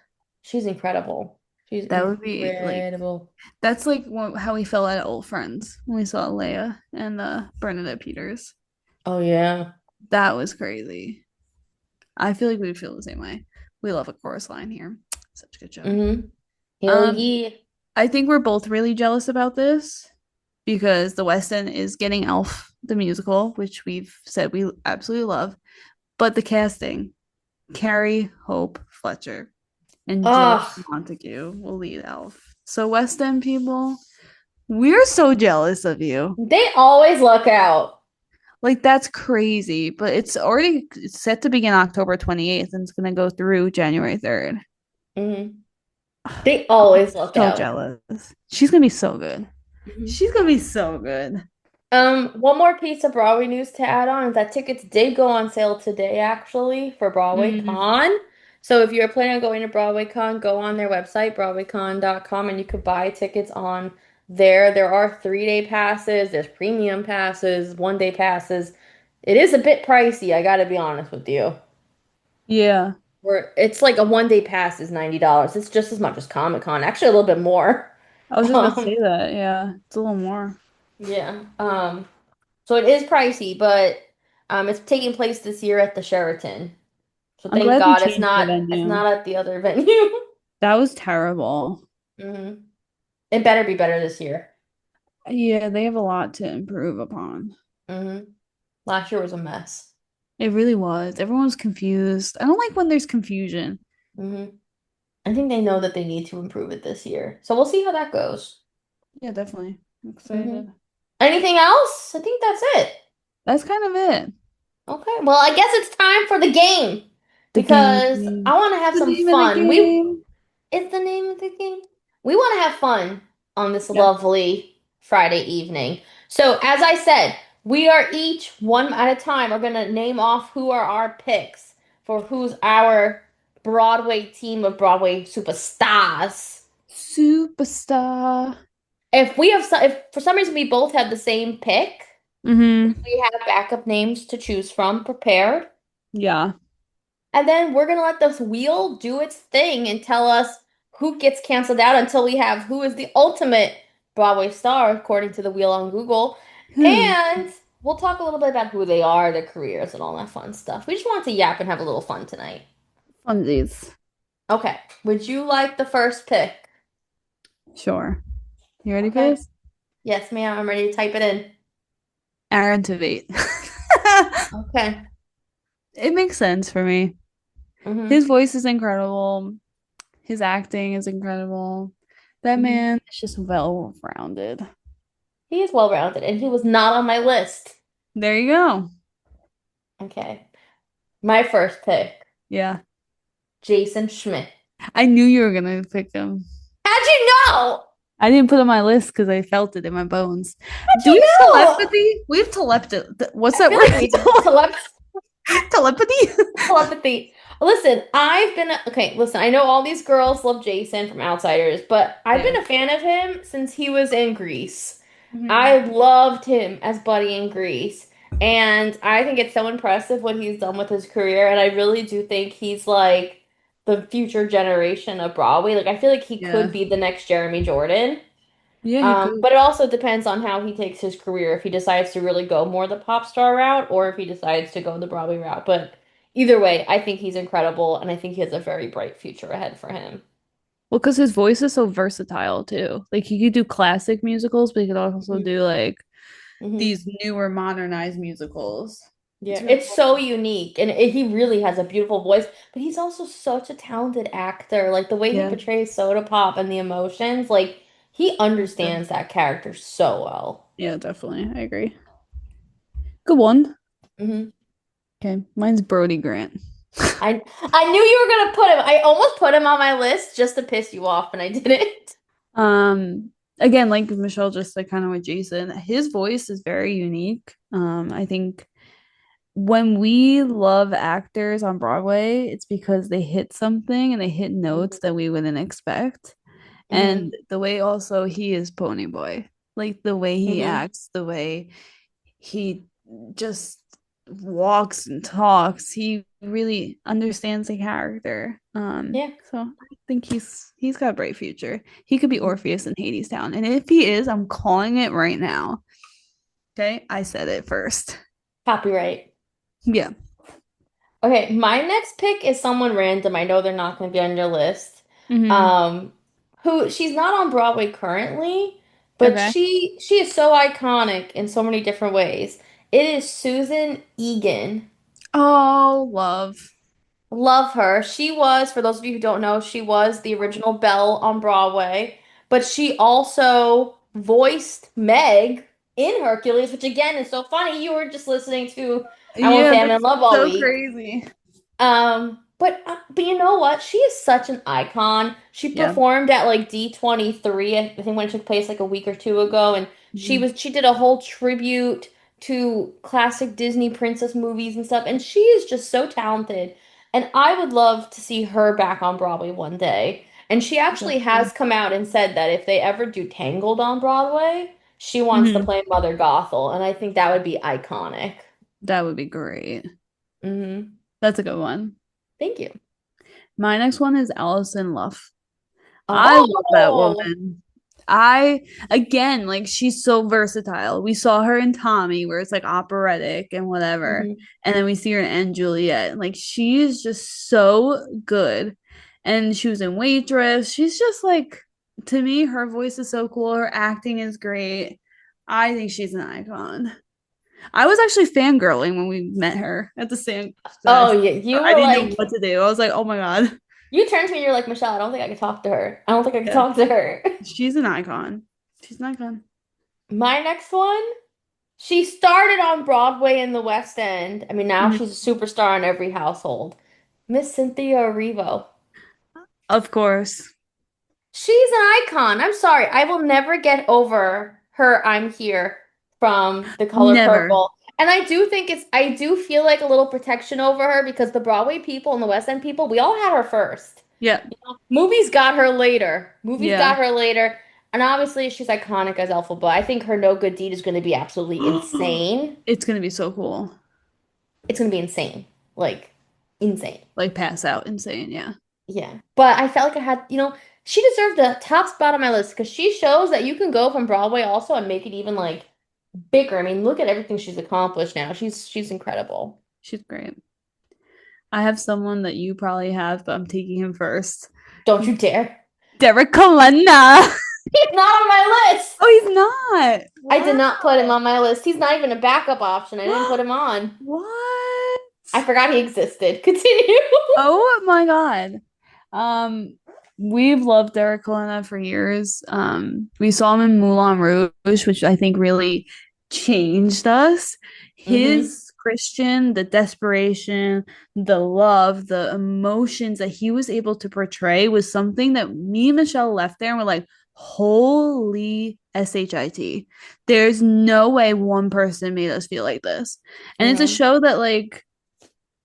Speaker 1: She's incredible. She's
Speaker 2: That would be like
Speaker 1: incredible.
Speaker 2: that's like how we felt at Old Friends when we saw Leia and Bernadette Peters.
Speaker 1: Oh yeah.
Speaker 2: That was crazy. I feel like we'd feel the same way. We love A Chorus Line here. Such a good show.
Speaker 1: Hell
Speaker 2: Um,
Speaker 1: yeah.
Speaker 2: I think we're both really jealous about this because the West End is getting Elf the musical, which we've said we absolutely love, but the casting, Carrie Hope Fletcher and Joe
Speaker 1: Ugh.
Speaker 2: Montague will lead Elf. So West End people, we're so jealous of you.
Speaker 1: They always luck out.
Speaker 2: Like that's crazy, but it's set to begin October 28th and it's gonna go through January 3rd.
Speaker 1: hmm They always luck
Speaker 2: So
Speaker 1: out.
Speaker 2: jealous. She's gonna be so good.
Speaker 1: Mhm.
Speaker 2: She's gonna be so good.
Speaker 1: One more piece of Broadway news to add on is that tickets did go on sale today, actually, for Broadway
Speaker 2: Mm,
Speaker 1: Con. So if you're planning on going to Broadway Con, go on their website, broadwaycon.com, and you could buy tickets on there. There are 3-day passes, there's premium passes, 1-day passes. It is a bit pricey, I gotta be honest with you.
Speaker 2: yeah,
Speaker 1: Where it's like a 1-day pass is $90. It's just as much as Comic-Con, actually a little bit more.
Speaker 2: I was just about to
Speaker 1: Um,
Speaker 2: say that. Yeah, it's a little more.
Speaker 1: yeah. So it is pricey, but it's taking place this year at the Sheraton. So
Speaker 2: I'm
Speaker 1: thank
Speaker 2: glad they
Speaker 1: God
Speaker 2: changed the
Speaker 1: it's
Speaker 2: venue.
Speaker 1: not at the other venue.
Speaker 2: That was terrible.
Speaker 1: hmm It better be better this year.
Speaker 2: Yeah, they have a lot to improve upon.
Speaker 1: hmm Last year was a mess.
Speaker 2: It really was. Everyone was confused. I don't like when there's confusion.
Speaker 1: hmm I think they know that they need to improve it this year. So we'll see how that goes.
Speaker 2: Yeah, definitely. I'm
Speaker 1: hmm
Speaker 2: excited.
Speaker 1: Anything else? I think that's it.
Speaker 2: That's kind of it.
Speaker 1: Okay. Well, I guess it's time for the game
Speaker 2: The
Speaker 1: because
Speaker 2: game.
Speaker 1: I want to have
Speaker 2: The
Speaker 1: some
Speaker 2: name of the
Speaker 1: fun. We
Speaker 2: game.
Speaker 1: It's the name of the game. We want to have fun on this
Speaker 2: Yeah.
Speaker 1: lovely Friday evening. So, as I said, we are each one at a time are going to name off who are our picks for who's our Broadway team of Broadway superstars.
Speaker 2: Superstar.
Speaker 1: If for some reason we both have the same pick,
Speaker 2: Mm-hmm.
Speaker 1: we have backup names to choose from prepared.
Speaker 2: Yeah.
Speaker 1: And then we're gonna let the wheel do its thing and tell us who gets canceled out until we have who is the ultimate Broadway star, according to the wheel on Google.
Speaker 2: Hmm.
Speaker 1: And we'll talk a little bit about who they are, their careers, and all that fun stuff. We just want to yap and have a little fun tonight.
Speaker 2: Funsies.
Speaker 1: Okay. Would you like the first pick?
Speaker 2: Sure. You ready for
Speaker 1: Okay.
Speaker 2: this?
Speaker 1: Yes, ma'am. I'm ready to type it in.
Speaker 2: Aaron Tveit.
Speaker 1: Okay.
Speaker 2: It makes sense for me. His
Speaker 1: Mm-hmm.
Speaker 2: voice is incredible. His acting is incredible. That
Speaker 1: Mm-hmm.
Speaker 2: man is just well-rounded.
Speaker 1: He is well rounded, and he was not on my list.
Speaker 2: There you go.
Speaker 1: Okay. My first pick,
Speaker 2: Yeah.
Speaker 1: Jason Schmidt.
Speaker 2: I knew you were gonna pick him.
Speaker 1: How'd you know?
Speaker 2: I didn't put it on my list because I felt it in my bones.
Speaker 1: How'd
Speaker 2: Do we
Speaker 1: you
Speaker 2: have
Speaker 1: know?
Speaker 2: telepathy? We have telepathy. What's
Speaker 1: I
Speaker 2: that
Speaker 1: feel
Speaker 2: word?
Speaker 1: like we do.
Speaker 2: Telepathy?
Speaker 1: Telepathy. Listen, I've been okay. Listen, I know all these girls love Jason from Outsiders, but I've been
Speaker 2: Yeah.
Speaker 1: a fan of him since he was in Grease.
Speaker 2: Hmm.
Speaker 1: I loved him as Buddy in Grease, and I think it's so impressive what he's done with his career. And I really do think he's like the future generation of Broadway. Like, I feel like he
Speaker 2: Yeah.
Speaker 1: could be the next Jeremy Jordan.
Speaker 2: Yeah, he could.
Speaker 1: But it also depends on how he takes his career, if he decides to really go more the pop star route or if he decides to go the Broadway route. But either way, I think he's incredible and I think he has a very bright future ahead for him.
Speaker 2: Well, because his voice is so versatile too. Like he could do classic musicals, but he could also do like
Speaker 1: Hmm.
Speaker 2: these newer modernized musicals. It's
Speaker 1: Yeah,
Speaker 2: really
Speaker 1: it's so
Speaker 2: cool.
Speaker 1: unique and he really has a beautiful voice, but he's also such a talented actor. Like the way he
Speaker 2: Yeah.
Speaker 1: portrays Soda Pop and the emotions, like he understands that character so well.
Speaker 2: Yeah, definitely. I agree. Good one.
Speaker 1: Hmm.
Speaker 2: Okay. Mine's Brody Grant.
Speaker 1: I knew you were gonna put him. I almost put him on my list just to piss you off, and I didn't.
Speaker 2: Again, like Michelle just said, kind of with Jason, his voice is very unique. I think when we love actors on Broadway, it's because they hit something and they hit notes that we wouldn't expect.
Speaker 1: Hmm.
Speaker 2: And the way also he is Pony Boy, like the way he
Speaker 1: Hmm.
Speaker 2: acts, the way he just walks and talks, he really understands the character.
Speaker 1: Yeah.
Speaker 2: So I think he's got a bright future. He could be Orpheus in Hades Town, and if he is, I'm calling it right now. Okay, I said it first.
Speaker 1: Copyright.
Speaker 2: Yeah.
Speaker 1: Okay, my next pick is someone random. I know they're not going to be on your list.
Speaker 2: Hmm.
Speaker 1: Um, who she's not on Broadway currently, but
Speaker 2: Okay.
Speaker 1: she is so iconic in so many different ways. It is Susan Egan.
Speaker 2: Oh, love.
Speaker 1: Love her. She was, for those of you who don't know, she was the original Belle on Broadway, but she also voiced Meg in Hercules, which again is so funny. You were just listening to I Won't
Speaker 2: Yeah,
Speaker 1: Say I'm in
Speaker 2: that's
Speaker 1: Love All
Speaker 2: so
Speaker 1: week.
Speaker 2: crazy.
Speaker 1: But you know what? She is such an icon. She
Speaker 2: Yeah.
Speaker 1: performed at like D23, I think when it took place like a week or two ago, and
Speaker 2: Mhm.
Speaker 1: she did a whole tribute to classic Disney princess movies and stuff, and she is just so talented. And I would love to see her back on Broadway one day. And she actually
Speaker 2: Definitely.
Speaker 1: has come out and said that if they ever do Tangled on Broadway, she wants to
Speaker 2: Mhm.
Speaker 1: play Mother Gothel, and I think that would be iconic.
Speaker 2: That would be great.
Speaker 1: Hmm.
Speaker 2: That's a good one.
Speaker 1: Thank you.
Speaker 2: My next one is Allison Luff. I love that
Speaker 1: Oh.
Speaker 2: woman. I again, like she's so versatile. We saw her in Tommy, where it's like operatic and whatever,
Speaker 1: Mhm.
Speaker 2: and then we see her in Juliet. Like she is just so good, and she was in Waitress. She's just like, to me, her voice is so cool. Her acting is great. I think she's an icon. I was actually fangirling when we met her at the Sand
Speaker 1: Oh
Speaker 2: Fest.
Speaker 1: yeah, you
Speaker 2: I
Speaker 1: were
Speaker 2: didn't know
Speaker 1: like
Speaker 2: what to do. I was like, oh my God.
Speaker 1: you turned to me, you're like, Michelle, I don't think I could talk to her. I don't think I could
Speaker 2: Yeah.
Speaker 1: talk to her.
Speaker 2: She's an icon. She's an icon.
Speaker 1: My next one, she started on Broadway in the West End. I mean, now
Speaker 2: Mhm.
Speaker 1: she's a superstar in every household. Miss Cynthia Erivo.
Speaker 2: Of course.
Speaker 1: She's an icon. I'm sorry. I will never get over her I'm here from The Color
Speaker 2: Never.
Speaker 1: Purple. And I do feel like a little protection over her because the Broadway people and the West End people, we all had her first.
Speaker 2: Yeah.
Speaker 1: You know, movies got her later. Movies
Speaker 2: Yeah.
Speaker 1: got her later. And obviously she's iconic as Elphaba. I think her No Good Deed is going to be absolutely insane.
Speaker 2: It's gonna be so cool.
Speaker 1: It's going to be insane. Like, insane.
Speaker 2: Like pass out insane. Yeah.
Speaker 1: Yeah. But I felt like I had, she deserved the top spot on my list because she shows that you can go from Broadway also and make it even like bigger. I mean, look at everything she's accomplished now. She's incredible.
Speaker 2: She's great. I have someone that you probably have, but I'm taking him first.
Speaker 1: Don't you dare.
Speaker 2: Derek Kalena.
Speaker 1: He's not on my list.
Speaker 2: Oh, he's not.
Speaker 1: I did
Speaker 2: Wow.
Speaker 1: not put him on my list. He's not even a backup option. I didn't put him on.
Speaker 2: What?
Speaker 1: I forgot he existed. Continue.
Speaker 2: Oh my God. Um, we've loved Derek Colonna for years. We saw him in Moulin Rouge, which I think really changed us.
Speaker 1: Hmm.
Speaker 2: His Christian, the desperation, the love, the emotions that he was able to portray was something that me and Michelle left there and were like, holy shit. There's no way one person made us feel like this. And it's a
Speaker 1: Yeah.
Speaker 2: show that like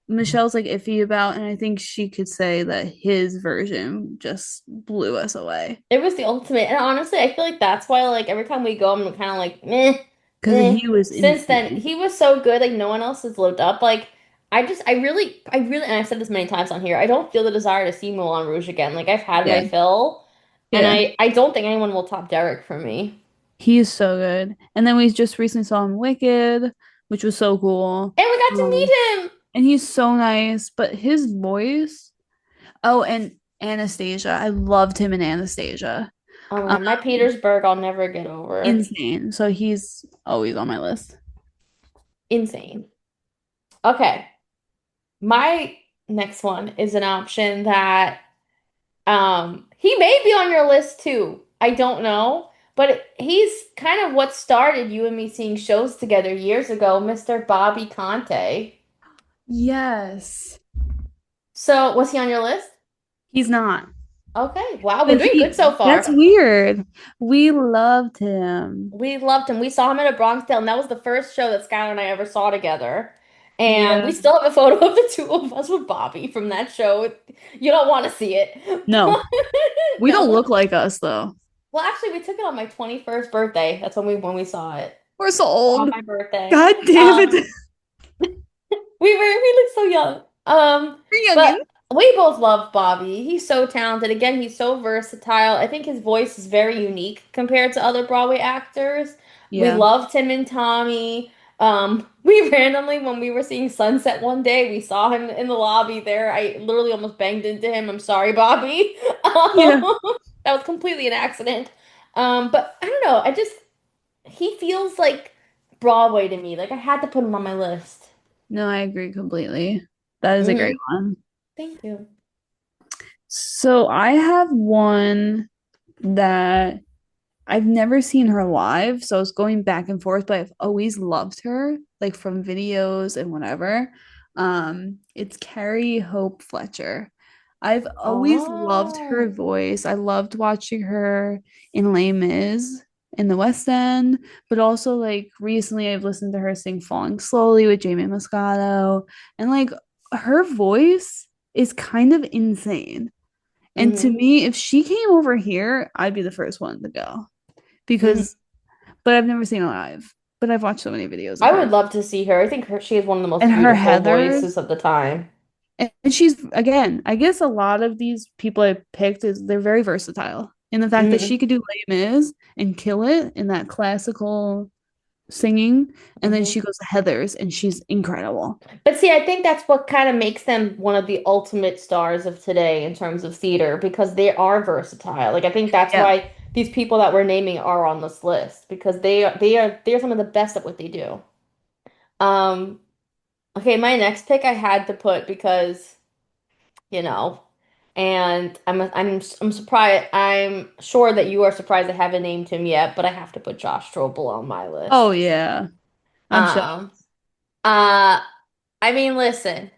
Speaker 2: Michelle's like iffy about, and I think she could say that his version just blew us away.
Speaker 1: It was the ultimate. And honestly, I feel like that's why, like, every time we go, I'm kind of like, meh,
Speaker 2: Because
Speaker 1: meh.
Speaker 2: he was
Speaker 1: Since then,
Speaker 2: insane.
Speaker 1: he was so good, like, no one else has lived up. Like, and I've said this many times on here, I don't feel the desire to see Moulin Rouge again. Like, I've had my
Speaker 2: Yeah.
Speaker 1: fill, and
Speaker 2: Yeah.
Speaker 1: I don't think anyone will top Derek for me.
Speaker 2: He is so good. And then we just recently saw him Wicked, which was so cool.
Speaker 1: And we got to
Speaker 2: Um,
Speaker 1: meet him.
Speaker 2: and he's so nice, but his voice. Oh, and Anastasia. I loved him in Anastasia.
Speaker 1: Oh my
Speaker 2: Um,
Speaker 1: God, my Petersburg, I'll never get over.
Speaker 2: insane. So he's always on my list.
Speaker 1: Insane. Okay, my next one is an option that he may be on your list too. I don't know, but he's kind of what started you and me seeing shows together years ago, Mr. Bobby Conte.
Speaker 2: Yes.
Speaker 1: So, was he on your list?
Speaker 2: He's not.
Speaker 1: Okay. Wow, we're
Speaker 2: But
Speaker 1: doing good
Speaker 2: he,
Speaker 1: so
Speaker 2: that's
Speaker 1: far.
Speaker 2: weird. We loved him.
Speaker 1: We loved him. We saw him at a Bronx Tale, and that was the first show that Skylar and I ever saw together. And
Speaker 2: Yeah.
Speaker 1: we still have a photo of the two of us with Bobby from that show. You don't want to see it.
Speaker 2: No, we don't
Speaker 1: No.
Speaker 2: look like us though.
Speaker 1: Well, actually, we took it on my 21st birthday. That's when we saw it.
Speaker 2: We're so
Speaker 1: On
Speaker 2: old.
Speaker 1: my birthday.
Speaker 2: God damn
Speaker 1: Um,
Speaker 2: it.
Speaker 1: we look so young.
Speaker 2: We're
Speaker 1: But
Speaker 2: youngin.
Speaker 1: we both love Bobby. He's so talented. Again, he's so versatile. I think his voice is very unique compared to other Broadway actors. We
Speaker 2: Yeah.
Speaker 1: loved him and Tommy. We randomly, when we were seeing Sunset one day, we saw him in the lobby there. I literally almost banged into him. I'm sorry, Bobby.
Speaker 2: Yeah.
Speaker 1: That was completely an accident. But I don't know. He feels like Broadway to me. Like I had to put him on my list.
Speaker 2: No, I agree completely. That is a great
Speaker 1: Hmm.
Speaker 2: one.
Speaker 1: Thank you.
Speaker 2: So I have one that I've never seen her live, so I was going back and forth, but I've always loved her, like from videos and whatever. It's Carrie Hope Fletcher. I've always loved her
Speaker 1: Oh.
Speaker 2: voice. I loved watching her in Les Mis in the West End, but also like recently I've listened to her sing Falling Slowly with Jamie Moscato, and like her voice is kind of insane. And to
Speaker 1: Hmm.
Speaker 2: me, if she came over here, I'd be the first one to go
Speaker 1: Hmm.
Speaker 2: because, but I've never seen her live, but I've watched so many videos of
Speaker 1: I
Speaker 2: her
Speaker 1: would love to see her. I think she has one of the most
Speaker 2: and her
Speaker 1: beautiful
Speaker 2: Heathers.
Speaker 1: voices of the time.
Speaker 2: And she's, again, I guess a lot of these people I picked is they're very versatile in the fact that
Speaker 1: Hmm.
Speaker 2: she could do Les Mis and kill it in that classical singing. And then
Speaker 1: Hmm.
Speaker 2: she goes to Heathers and she's incredible.
Speaker 1: But see, I think that's what kind of makes them one of the ultimate stars of today in terms of theater because they are versatile. Like I think that's
Speaker 2: Yeah.
Speaker 1: why these people that we're naming are on this list because they're some of the best at what they do. Um, okay, my next pick I had to put because you know. And I'm surprised. I'm sure that you are surprised I haven't named him yet, but I have to put Josh Strobel on my
Speaker 2: Oh,
Speaker 1: list.
Speaker 2: yeah. I'm shocked.
Speaker 1: Um, uh, I mean, listen,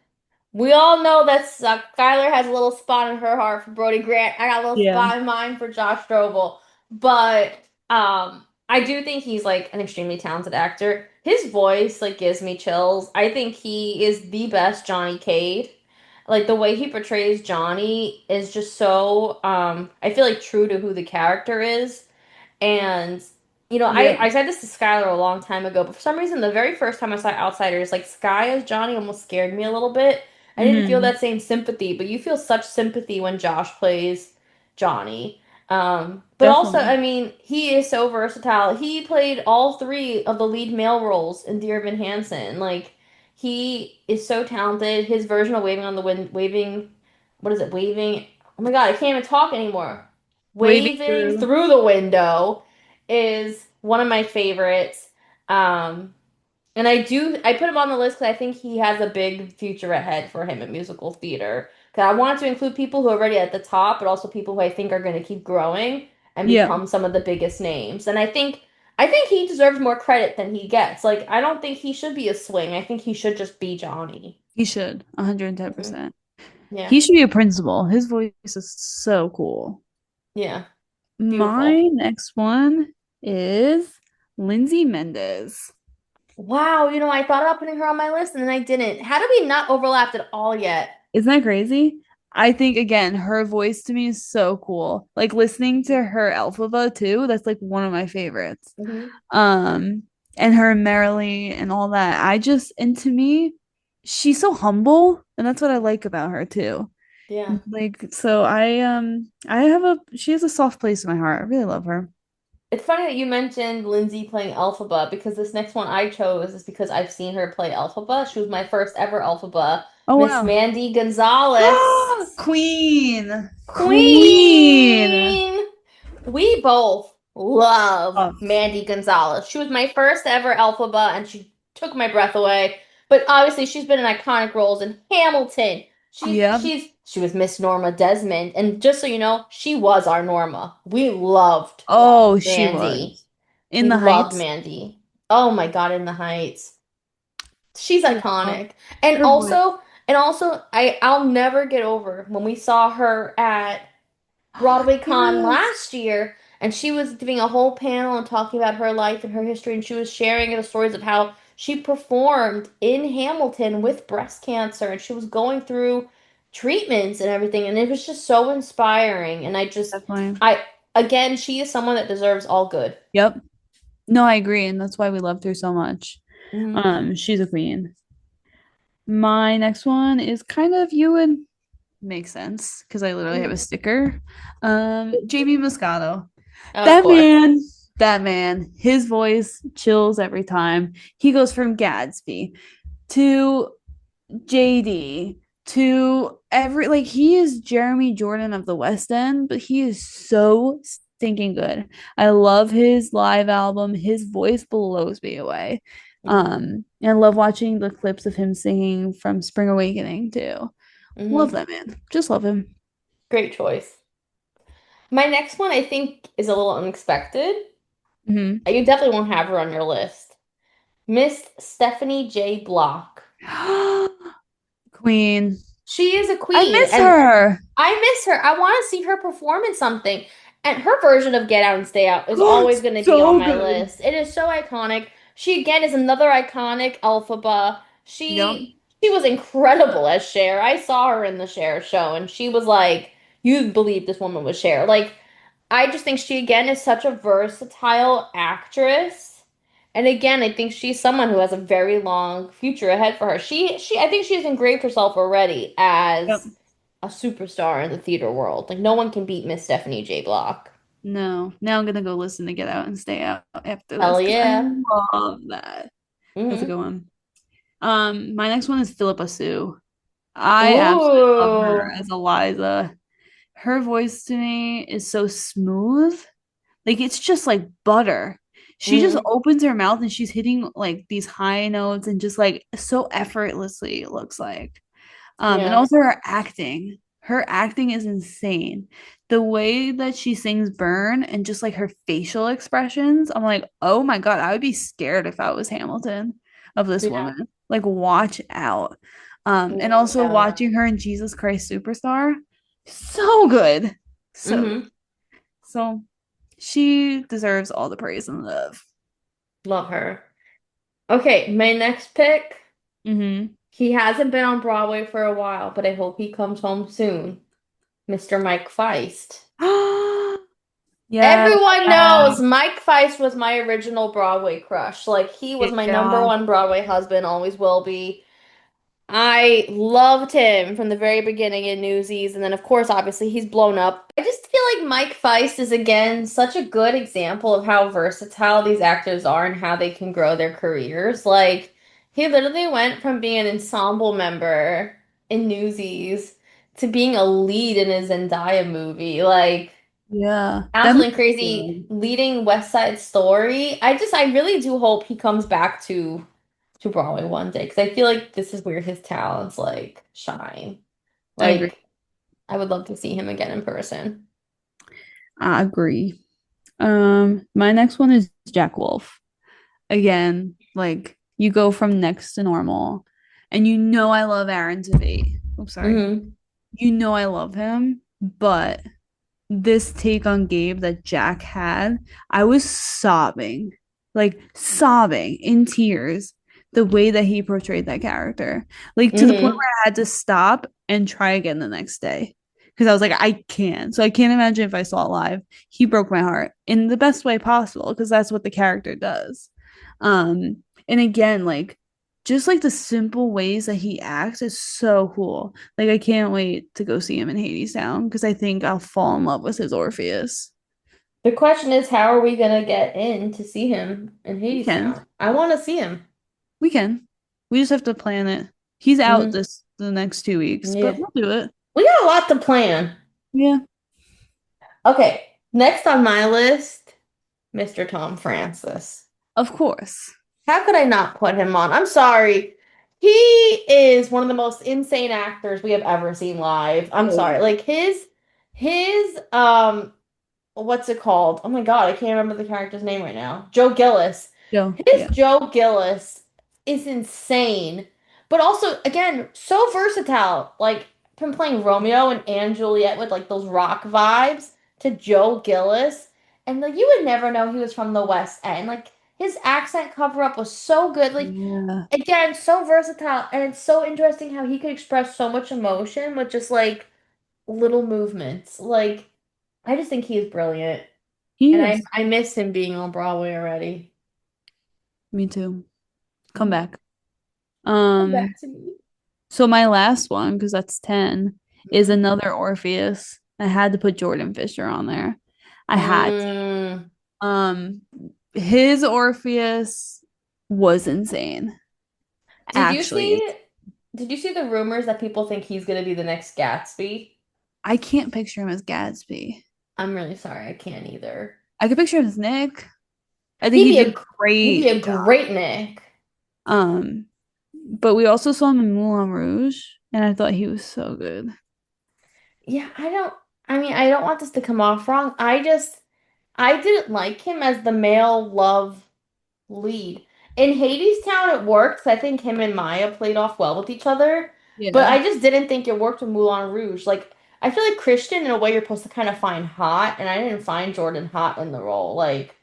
Speaker 1: we all know that Skylar has a little spot in her heart for Brody Grant. I got a little
Speaker 2: Yeah.
Speaker 1: spot in mine for Josh Strobel, but I do think he's like an extremely talented actor. His voice like gives me chills. I think he is the best Johnny Cade. Like the way he portrays Johnny is just so I feel like true to who the character is. And
Speaker 2: Yeah.
Speaker 1: I said this to Skylar a long time ago, but for some reason, the very first time I saw Outsiders, like Sky as Johnny almost scared me a little bit. I didn't feel
Speaker 2: Hmm.
Speaker 1: that same sympathy, but you feel such sympathy when Josh plays Johnny. But also,
Speaker 2: Definitely.
Speaker 1: I mean, he is so versatile. He played all three of the lead male roles in Dear Evan Hansen. Like, he is so talented. His version of Waving on the Wind, waving, what is it? Waving. Oh my God, I can't even talk anymore.
Speaker 2: Waving
Speaker 1: Waving
Speaker 2: through.
Speaker 1: Through the Window is one of my favorites. Um, and I put him on the list because I think he has a big future ahead for him in musical theater. Because I wanted to include people who are already at the top, but also people who I think are going to keep growing and
Speaker 2: Yeah.
Speaker 1: become some of the biggest names. And I think I think he deserves more credit than he gets. Like, I don't think he should be a swing. I think he should just be Johnny.
Speaker 2: He should,
Speaker 1: Mhm.
Speaker 2: 110%.
Speaker 1: Yeah.
Speaker 2: He should be a principal. His voice is so cool.
Speaker 1: Yeah.
Speaker 2: My
Speaker 1: Beautiful.
Speaker 2: next one is Lindsay Mendez.
Speaker 1: Wow, I thought about putting her on my list and then I didn't. How do we not overlap at all yet?
Speaker 2: Isn't that crazy? I think again, her voice to me is so cool. Like listening to her Alphaba too, that's like one of my favorites.
Speaker 1: Hmm.
Speaker 2: Um, and her Merrily and all that. And to me, she's so humble, and that's what I like about her too.
Speaker 1: Yeah.
Speaker 2: Like, so I have a she has a soft place in my heart. I really love her.
Speaker 1: It's funny that you mentioned Lindsay playing Elphaba because this next one I chose is because I've seen her play Elphaba. She was my first ever Elphaba,
Speaker 2: Oh
Speaker 1: Miss
Speaker 2: wow.
Speaker 1: Mandy Gonzalez.
Speaker 2: Queen. Queen.
Speaker 1: Queen! We both love
Speaker 2: Oh,
Speaker 1: Mandy Gonzalez. She was my first ever Elphaba and she took my breath away. But obviously she's been in iconic roles in Hamilton.
Speaker 2: yeah.
Speaker 1: She was Miss Norma Desmond. And just so you know, she was our Norma. We loved
Speaker 2: Oh, she
Speaker 1: Mandy.
Speaker 2: was. In
Speaker 1: We
Speaker 2: the
Speaker 1: loved
Speaker 2: Heights.
Speaker 1: Mandy. Oh my God, in the Heights. She's
Speaker 2: Wow.
Speaker 1: iconic. And
Speaker 2: Her voice.
Speaker 1: also, I'll never get over when we saw her at Broadway Con
Speaker 2: Yes.
Speaker 1: last year, and she was doing a whole panel and talking about her life and her history, and she was sharing the stories of how she performed in Hamilton with breast cancer, and she was going through treatments and everything, and it was just so inspiring. And
Speaker 2: Definitely.
Speaker 1: again, she is someone that deserves all good.
Speaker 2: Yep. No, I agree, and that's why we loved her so much.
Speaker 1: Hmm.
Speaker 2: She's a queen. My next one is kind of you would make sense because I literally have a sticker. JB Moscato.
Speaker 1: Of
Speaker 2: That
Speaker 1: course.
Speaker 2: man, that man, his voice chills every time. He goes from Gadsby to JD to every like he is Jeremy Jordan of the West End, but he is so stinking good. I love his live album. His voice blows me away.
Speaker 1: Hmm.
Speaker 2: And I love watching the clips of him singing from Spring Awakening too. Love
Speaker 1: Hmm.
Speaker 2: that man. Just love him.
Speaker 1: Great choice. My next one, I think, is a little unexpected.
Speaker 2: Hmm.
Speaker 1: You definitely won't have her on your list. Miss Stephanie J. Block.
Speaker 2: Queen.
Speaker 1: She is a
Speaker 2: I
Speaker 1: queen,
Speaker 2: miss
Speaker 1: and
Speaker 2: her.
Speaker 1: I miss her. I want to see her perform in something. And her version of Get Out and Stay Out is always going to be on
Speaker 2: So
Speaker 1: my
Speaker 2: good.
Speaker 1: list. It is so iconic. She again is another iconic Elphaba.
Speaker 2: Yep.
Speaker 1: She was incredible as Cher. I saw her in the Cher show, and she was like, "You'd believe this woman was Cher." Like, I just think she again is such a versatile actress. And again, I think she's someone who has a very long future ahead for her. I think she's engraved herself already
Speaker 2: Yep.
Speaker 1: as a superstar in the theater world. Like no one can beat Miss Stephanie J. Block.
Speaker 2: No. Now I'm gonna go listen to Get Out and Stay Out after this
Speaker 1: Hell
Speaker 2: because I
Speaker 1: yeah.
Speaker 2: love that. That's a
Speaker 1: Hmm.
Speaker 2: good one. My next one is Philippa Sue. I absolutely love her
Speaker 1: Ooh.
Speaker 2: as Eliza. Her voice to me is so smooth. Like it's just like butter. She just
Speaker 1: Hmm.
Speaker 2: opens her mouth and she's hitting like these high notes and just like so effortlessly it looks like. And
Speaker 1: Yeah.
Speaker 2: also her acting. Her acting is insane. The way that she sings Burn and just like her facial expressions, I'm like, oh my God, I would be scared if I was Hamilton of this
Speaker 1: Yeah.
Speaker 2: woman. Like, watch out. And
Speaker 1: No
Speaker 2: also
Speaker 1: doubt.
Speaker 2: watching her in Jesus Christ Superstar, so good. So good.
Speaker 1: Hmm.
Speaker 2: So she deserves all the praise and love.
Speaker 1: Love her. Okay, my next pick.
Speaker 2: Mm-hmm.
Speaker 1: He hasn't been on Broadway for a while, but I hope he comes home soon. Mr. Mike Feist.
Speaker 2: Yeah.
Speaker 1: Everyone knows Mike Feist was my original Broadway crush. Like he was my number
Speaker 2: Yeah.
Speaker 1: one Broadway husband, always will be. I loved him from the very beginning in Newsies, and then of course, obviously, he's blown up. I just feel like Mike Feist is again such a good example of how versatile these actors are and how they can grow their careers. Like he literally went from being an ensemble member in Newsies to being a lead in a Zendaya movie. Like
Speaker 2: Yeah. That
Speaker 1: absolutely
Speaker 2: movie's
Speaker 1: crazy
Speaker 2: good.
Speaker 1: leading West Side Story. I really do hope he comes back to Broadway one day because I feel like this is where his talents like shine.
Speaker 2: I agree.
Speaker 1: Like I would love to see him again in person.
Speaker 2: I agree. My next one is Jack Wolf. Again, like you go from next to normal, and you know I love Aaron Tveit. Oops, sorry.
Speaker 1: Hmm.
Speaker 2: You know I love him, but this take on Gabe that Jack had, I was sobbing, like sobbing in tears, the way that he portrayed that character, like to the point
Speaker 1: Hmm.
Speaker 2: where I had to stop and try again the next day because I was like, I can't. So I can't imagine if I saw it live. He broke my heart in the best way possible because that's what the character does. And again, like just like the simple ways that he acts is so cool. Like I can't wait to go see him in Hadestown because I think I'll fall in love with his Orpheus.
Speaker 1: The question is, how are we gonna get in to see him in
Speaker 2: We can.
Speaker 1: Hadestown? I want to see him.
Speaker 2: We can. We just have to plan it. He's out
Speaker 1: Hmm.
Speaker 2: this the next 2 weeks, but
Speaker 1: Yeah.
Speaker 2: we'll do it.
Speaker 1: We got a lot to plan.
Speaker 2: Yeah,
Speaker 1: Okay, next on my list, Mr. Tom Francis.
Speaker 2: of course.
Speaker 1: How could I not put him on? I'm sorry. He is one of the most insane actors we have ever seen live. I'm
Speaker 2: Oh
Speaker 1: sorry.
Speaker 2: yeah.
Speaker 1: Like his what's it called? Oh my God, I can't remember the character's name right now. Joe Gillis.
Speaker 2: Joe,
Speaker 1: His
Speaker 2: yeah.
Speaker 1: Joe Gillis is insane, but also again so versatile. Like from playing Romeo and Juliet with like those rock vibes to Joe Gillis, and like you would never know he was from the West End. Like his accent cover up was so good. Like
Speaker 2: Yeah.
Speaker 1: again, so versatile, and it's so interesting how he could express so much emotion with just like little movements. Like I just think he is brilliant.
Speaker 2: He
Speaker 1: And
Speaker 2: is.
Speaker 1: I miss him being on Broadway already.
Speaker 2: Me too. Come
Speaker 1: Mhm.
Speaker 2: back.
Speaker 1: Come
Speaker 2: Um,
Speaker 1: back to me.
Speaker 2: so my last one, because that's 10, is
Speaker 1: Mhm.
Speaker 2: another Orpheus. I had to put Jordan Fisher on there. I had
Speaker 1: Mm.
Speaker 2: to. His Orpheus was insane.
Speaker 1: Did you
Speaker 2: Actually,
Speaker 1: see did you see the rumors that people think he's gonna be the next Gatsby?
Speaker 2: I can't picture him as Gatsby.
Speaker 1: I'm really sorry, I can't either.
Speaker 2: I could picture him as Nick. I think
Speaker 1: He'd
Speaker 2: he
Speaker 1: be
Speaker 2: did a
Speaker 1: he'd be a
Speaker 2: great job.
Speaker 1: great Nick.
Speaker 2: Um, but we also saw him in Moulin Rouge, and I thought he was so good.
Speaker 1: Yeah, I don't want this to come off wrong. I didn't like him as the male love lead. In Hadestown, it worked 'cause I think him and Maya played off well with each other. But
Speaker 2: Yeah.
Speaker 1: I just didn't think it worked with Moulin Rouge. Like, I feel like Christian, in a way, you're supposed to kind of find hot, and I didn't find Jordan hot in the role. Like,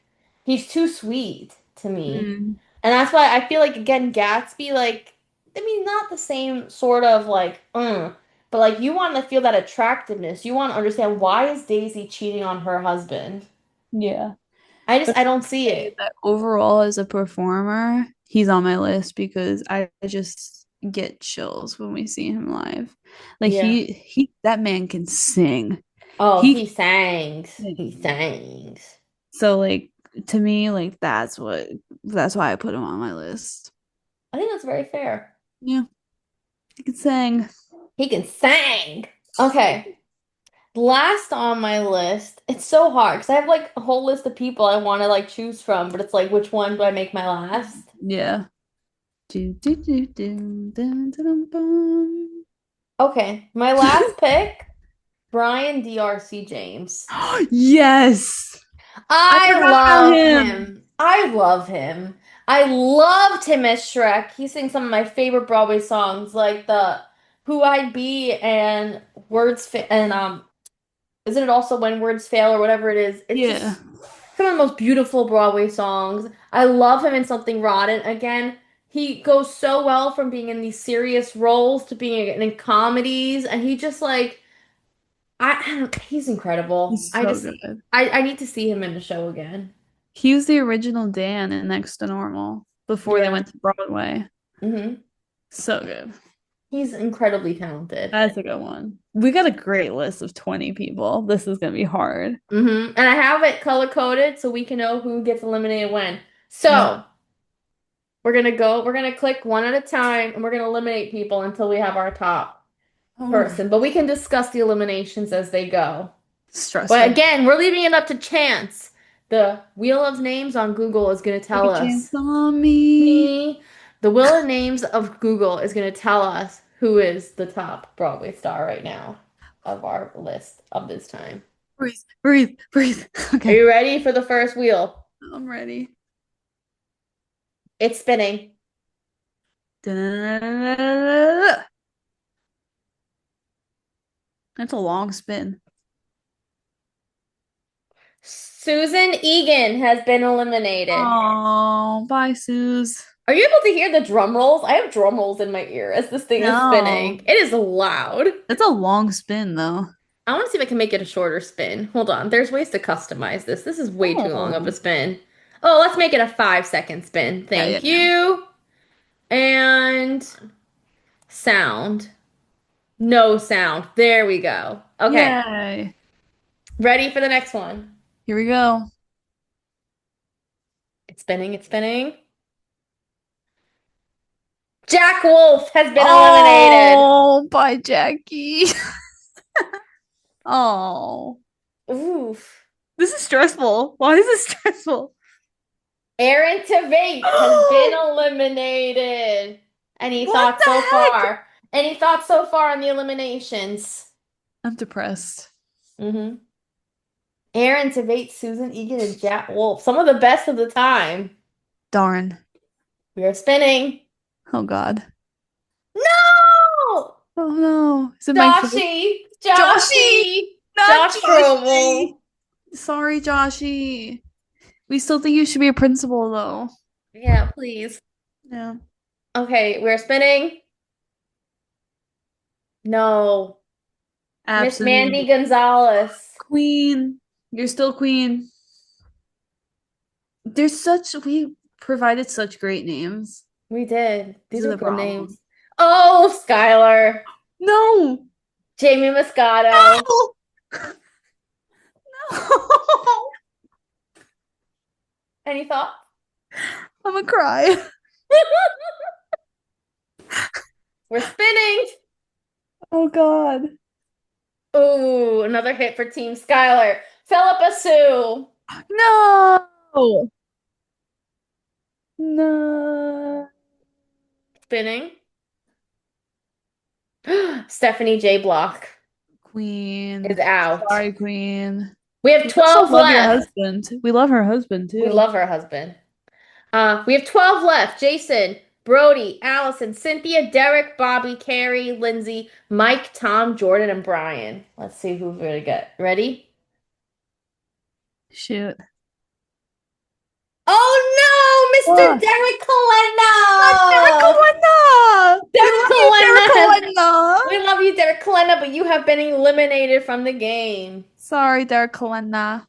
Speaker 1: he's too sweet to me.
Speaker 2: Mm,
Speaker 1: And that's why I feel like, again, Gatsby, like, I mean, not the same sort of, like, but, like, you want to feel that attractiveness. You want to understand why is Daisy cheating on her husband?
Speaker 2: yeah. But
Speaker 1: I don't see
Speaker 2: say
Speaker 1: it.
Speaker 2: that overall, as a performer, he's on my list because I just get chills when we see him live. Like
Speaker 1: Yeah.
Speaker 2: that man can sing.
Speaker 1: Oh,
Speaker 2: He
Speaker 1: he sangs.
Speaker 2: can
Speaker 1: He
Speaker 2: sing.
Speaker 1: sangs.
Speaker 2: So like to me, like that's why I put him on my list.
Speaker 1: I think that's very fair.
Speaker 2: Yeah, he can sing.
Speaker 1: He can sang. Okay. Last on my list, it's so hard because I have like a whole list of people I want to like choose from, but it's like which one do I make my last?
Speaker 2: Yeah. Do, do, do, do, dun, dun, dun, dun.
Speaker 1: Okay. My last pick, Brian DRC James.
Speaker 2: Yes. I
Speaker 1: I
Speaker 2: forgot about
Speaker 1: love
Speaker 2: him.
Speaker 1: him. I love him. I loved him as Shrek. He sings some of my favorite Broadway songs, like the Who I'd Be and isn't it also When Words Fail or whatever it is? It's
Speaker 2: Yeah.
Speaker 1: just some of the most beautiful Broadway songs. I love him in Something Rotten. Again, he goes so well from being in these serious roles to being in comedies, and he just like he's incredible.
Speaker 2: He's so good.
Speaker 1: I need to see him in the show again.
Speaker 2: He was the original Dan in Next to Normal before they
Speaker 1: Yeah.
Speaker 2: went to Broadway.
Speaker 1: Hmm.
Speaker 2: So good.
Speaker 1: He's incredibly talented.
Speaker 2: That's a good one. We got a great list of 20 people. This is gonna be hard.
Speaker 1: And I have it color coded so we can know who gets eliminated when.
Speaker 2: Yeah.
Speaker 1: So we're gonna click one at a time and we're gonna eliminate people until we have our top
Speaker 2: All right.
Speaker 1: person. But we can discuss the eliminations as they go. But
Speaker 2: Stressful.
Speaker 1: again, we're leaving it up to chance. The Wheel of Names on Google is gonna
Speaker 2: Take
Speaker 1: tell
Speaker 2: a chance
Speaker 1: us.
Speaker 2: on me.
Speaker 1: Me. The Wheel of Names of Google is gonna tell us who is the top Broadway star right now of our list of this time.
Speaker 2: Breathe, breathe, breathe.
Speaker 1: Are
Speaker 2: Okay,
Speaker 1: you ready for the first wheel?
Speaker 2: I'm ready.
Speaker 1: It's spinning.
Speaker 2: Da-da-da-da-da-da. That's a long spin.
Speaker 1: Susan Egan has been eliminated.
Speaker 2: Oh, bye, Suze.
Speaker 1: Are you able to hear the drum rolls? I have drum rolls in my ear as this thing is
Speaker 2: No.
Speaker 1: spinning. It is loud.
Speaker 2: That's a long spin, though.
Speaker 1: I want to see if I can make it a shorter spin. Hold on. There's ways to customize this. This is way too long of a
Speaker 2: Oh.
Speaker 1: spin. Oh, let's make it a 5 second spin.
Speaker 2: Yeah, yeah,
Speaker 1: Thank
Speaker 2: yeah.
Speaker 1: you. And sound. No sound. There we go. Okay.
Speaker 2: Yay.
Speaker 1: Ready for the next one.
Speaker 2: Here we go.
Speaker 1: It's spinning. It's spinning. Jack Wolf has been eliminated.
Speaker 2: Oh, bye, Jackie. Oh.
Speaker 1: Oof.
Speaker 2: This is stressful. Why is this stressful?
Speaker 1: Aaron Tveit has been eliminated. Any
Speaker 2: What
Speaker 1: thoughts
Speaker 2: the
Speaker 1: so
Speaker 2: heck?
Speaker 1: far? Any thoughts so far on the eliminations?
Speaker 2: I'm depressed.
Speaker 1: Mm-hmm. Aaron Tveit, Susan Egan, and Jack Wolf. Some of the best of the time.
Speaker 2: Darn.
Speaker 1: We are spinning.
Speaker 2: Oh, God.
Speaker 1: No!
Speaker 2: Oh, no. Is it my fault?
Speaker 1: Joshy!
Speaker 2: Joshy!
Speaker 1: Joshy!
Speaker 2: Not
Speaker 1: Josh
Speaker 2: Joshy!
Speaker 1: Strobel.
Speaker 2: Sorry, Joshy. We still think you should be a principal, though.
Speaker 1: Yeah, please.
Speaker 2: Yeah.
Speaker 1: Okay, we're spinning. No. Miss Mandy
Speaker 2: Absolute
Speaker 1: Gonzalez.
Speaker 2: queen. You're still queen. We provided such great names.
Speaker 1: We did.
Speaker 2: This
Speaker 1: These
Speaker 2: is
Speaker 1: are
Speaker 2: the
Speaker 1: good
Speaker 2: problem.
Speaker 1: names. Oh, Skylar.
Speaker 2: No!
Speaker 1: Jamie Moscato.
Speaker 2: No! No!
Speaker 1: Any thoughts?
Speaker 2: I'm gonna cry.
Speaker 1: We're spinning.
Speaker 2: Oh God.
Speaker 1: Ooh, another hit for Team Skylar. Philippa Sue.
Speaker 2: No! No.
Speaker 1: Spinning. Stephanie J. Block is
Speaker 2: Queen.
Speaker 1: out.
Speaker 2: Sorry, Queen.
Speaker 1: We have
Speaker 2: We also
Speaker 1: 12
Speaker 2: love your
Speaker 1: left.
Speaker 2: husband. We love her husband
Speaker 1: We
Speaker 2: too.
Speaker 1: love her husband. We have 12 left. Jason, Brody, Allison, Cynthia, Derek, Bobby, Carrie, Lindsay, Mike, Tom, Jordan, and Brian. Let's see who we're gonna get. Ready?
Speaker 2: Shoot.
Speaker 1: Oh no, Mr.
Speaker 2: What?
Speaker 1: Derek
Speaker 2: Not Derek
Speaker 1: Kalena!
Speaker 2: Kalena! We
Speaker 1: Derek
Speaker 2: love you,
Speaker 1: Kalena!
Speaker 2: Derek Kalena!
Speaker 1: We love you, Derek Kalena, but you have been eliminated from the game.
Speaker 2: Sorry, Derek Kalena.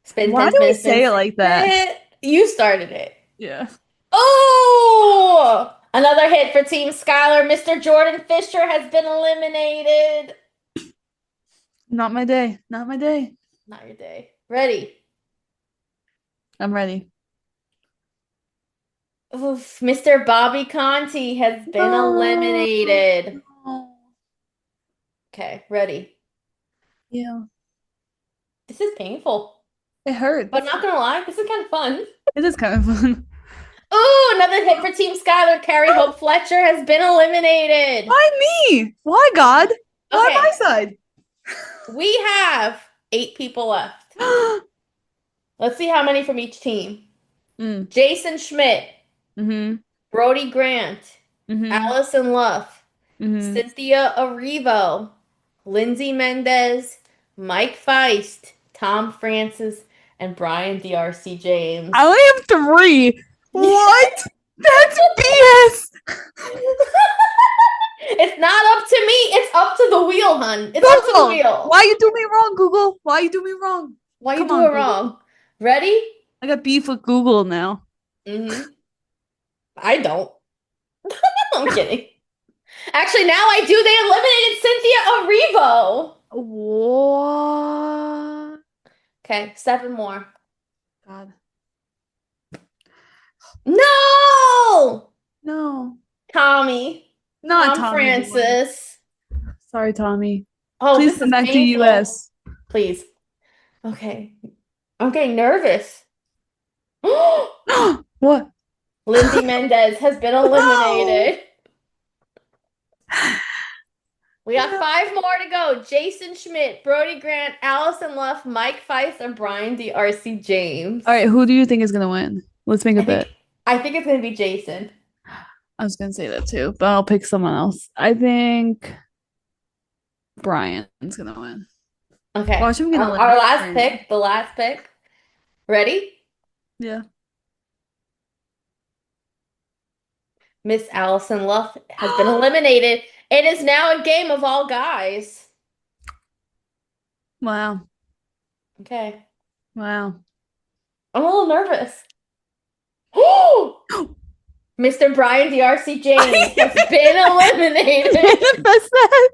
Speaker 1: Spin,
Speaker 2: Why
Speaker 1: spin,
Speaker 2: do we
Speaker 1: spin, spin,
Speaker 2: say it like that?
Speaker 1: spin. You started it.
Speaker 2: Yeah.
Speaker 1: Oh! Another hit for Team Skylar. Mr. Jordan Fisher has been eliminated.
Speaker 2: Not my day. Not my day.
Speaker 1: Not your day. Ready?
Speaker 2: I'm ready.
Speaker 1: Oof. Mr. Bobby Conti has been
Speaker 2: No.
Speaker 1: eliminated. Okay, ready.
Speaker 2: Yeah.
Speaker 1: This is painful.
Speaker 2: It
Speaker 1: But
Speaker 2: hurts.
Speaker 1: not gonna lie, this is kind of fun.
Speaker 2: It is kind of fun.
Speaker 1: Ooh, another hit for Team Skylar. Carrie Hope Fletcher has been eliminated.
Speaker 2: Why me? Why God? Why my
Speaker 1: Okay,
Speaker 2: side?
Speaker 1: we have 8 people left. Let's see how many from each team.
Speaker 2: Mm.
Speaker 1: Jason Schmidt,
Speaker 2: Mm-hmm.
Speaker 1: Brody Grant,
Speaker 2: Mm-hmm.
Speaker 1: Allison Luff,
Speaker 2: Mm-hmm.
Speaker 1: Cynthia Erivo, Lindsay Mendez, Mike Feist, Tom Francis, and Brian DRC
Speaker 2: I
Speaker 1: James.
Speaker 2: only have 3. What? That's BS.
Speaker 1: It's not up to me. It's up to the wheel, hun. It's up to the
Speaker 2: Google.
Speaker 1: wheel.
Speaker 2: Why you do me wrong, Google? Why you do me wrong?
Speaker 1: Why you
Speaker 2: Come
Speaker 1: do
Speaker 2: on,
Speaker 1: it
Speaker 2: Google.
Speaker 1: wrong? Ready?
Speaker 2: I got beef with Google now.
Speaker 1: Mm-hmm. I don't. I'm kidding. Actually, now I do. They eliminated Cynthia Erivo.
Speaker 2: What?
Speaker 1: Okay, 7 more.
Speaker 2: God.
Speaker 1: No!
Speaker 2: No.
Speaker 1: Tommy.
Speaker 2: Not
Speaker 1: Tom
Speaker 2: Tommy boy.
Speaker 1: Francis.
Speaker 2: Sorry, Tommy.
Speaker 1: Oh,
Speaker 2: Please
Speaker 1: this
Speaker 2: come
Speaker 1: is
Speaker 2: back to
Speaker 1: painful.
Speaker 2: US.
Speaker 1: Please. Okay. I'm getting nervous.
Speaker 2: What?
Speaker 1: Lindsay Mendez has been
Speaker 2: No.
Speaker 1: eliminated. We got
Speaker 2: Yeah.
Speaker 1: five more to go. Jason Schmidt, Brody Grant, Allison Luff, Mike Feist, and Brian D.R.C.
Speaker 2: All
Speaker 1: James.
Speaker 2: right, who do you think is gonna win? Let's make a
Speaker 1: I
Speaker 2: bet.
Speaker 1: think I think it's gonna be Jason.
Speaker 2: I was gonna say that too, but I'll pick someone else. I think Brian's gonna win.
Speaker 1: Okay.
Speaker 2: Watch him get
Speaker 1: Our
Speaker 2: eliminated
Speaker 1: last
Speaker 2: right now.
Speaker 1: pick, the last pick. Ready?
Speaker 2: Yeah.
Speaker 1: Miss Allison Luff has been eliminated. It is now a game of all guys.
Speaker 2: Wow.
Speaker 1: Okay.
Speaker 2: Wow.
Speaker 1: I'm a little nervous. Mr. Brian D.R.C. James has been eliminated.
Speaker 2: Manifest that.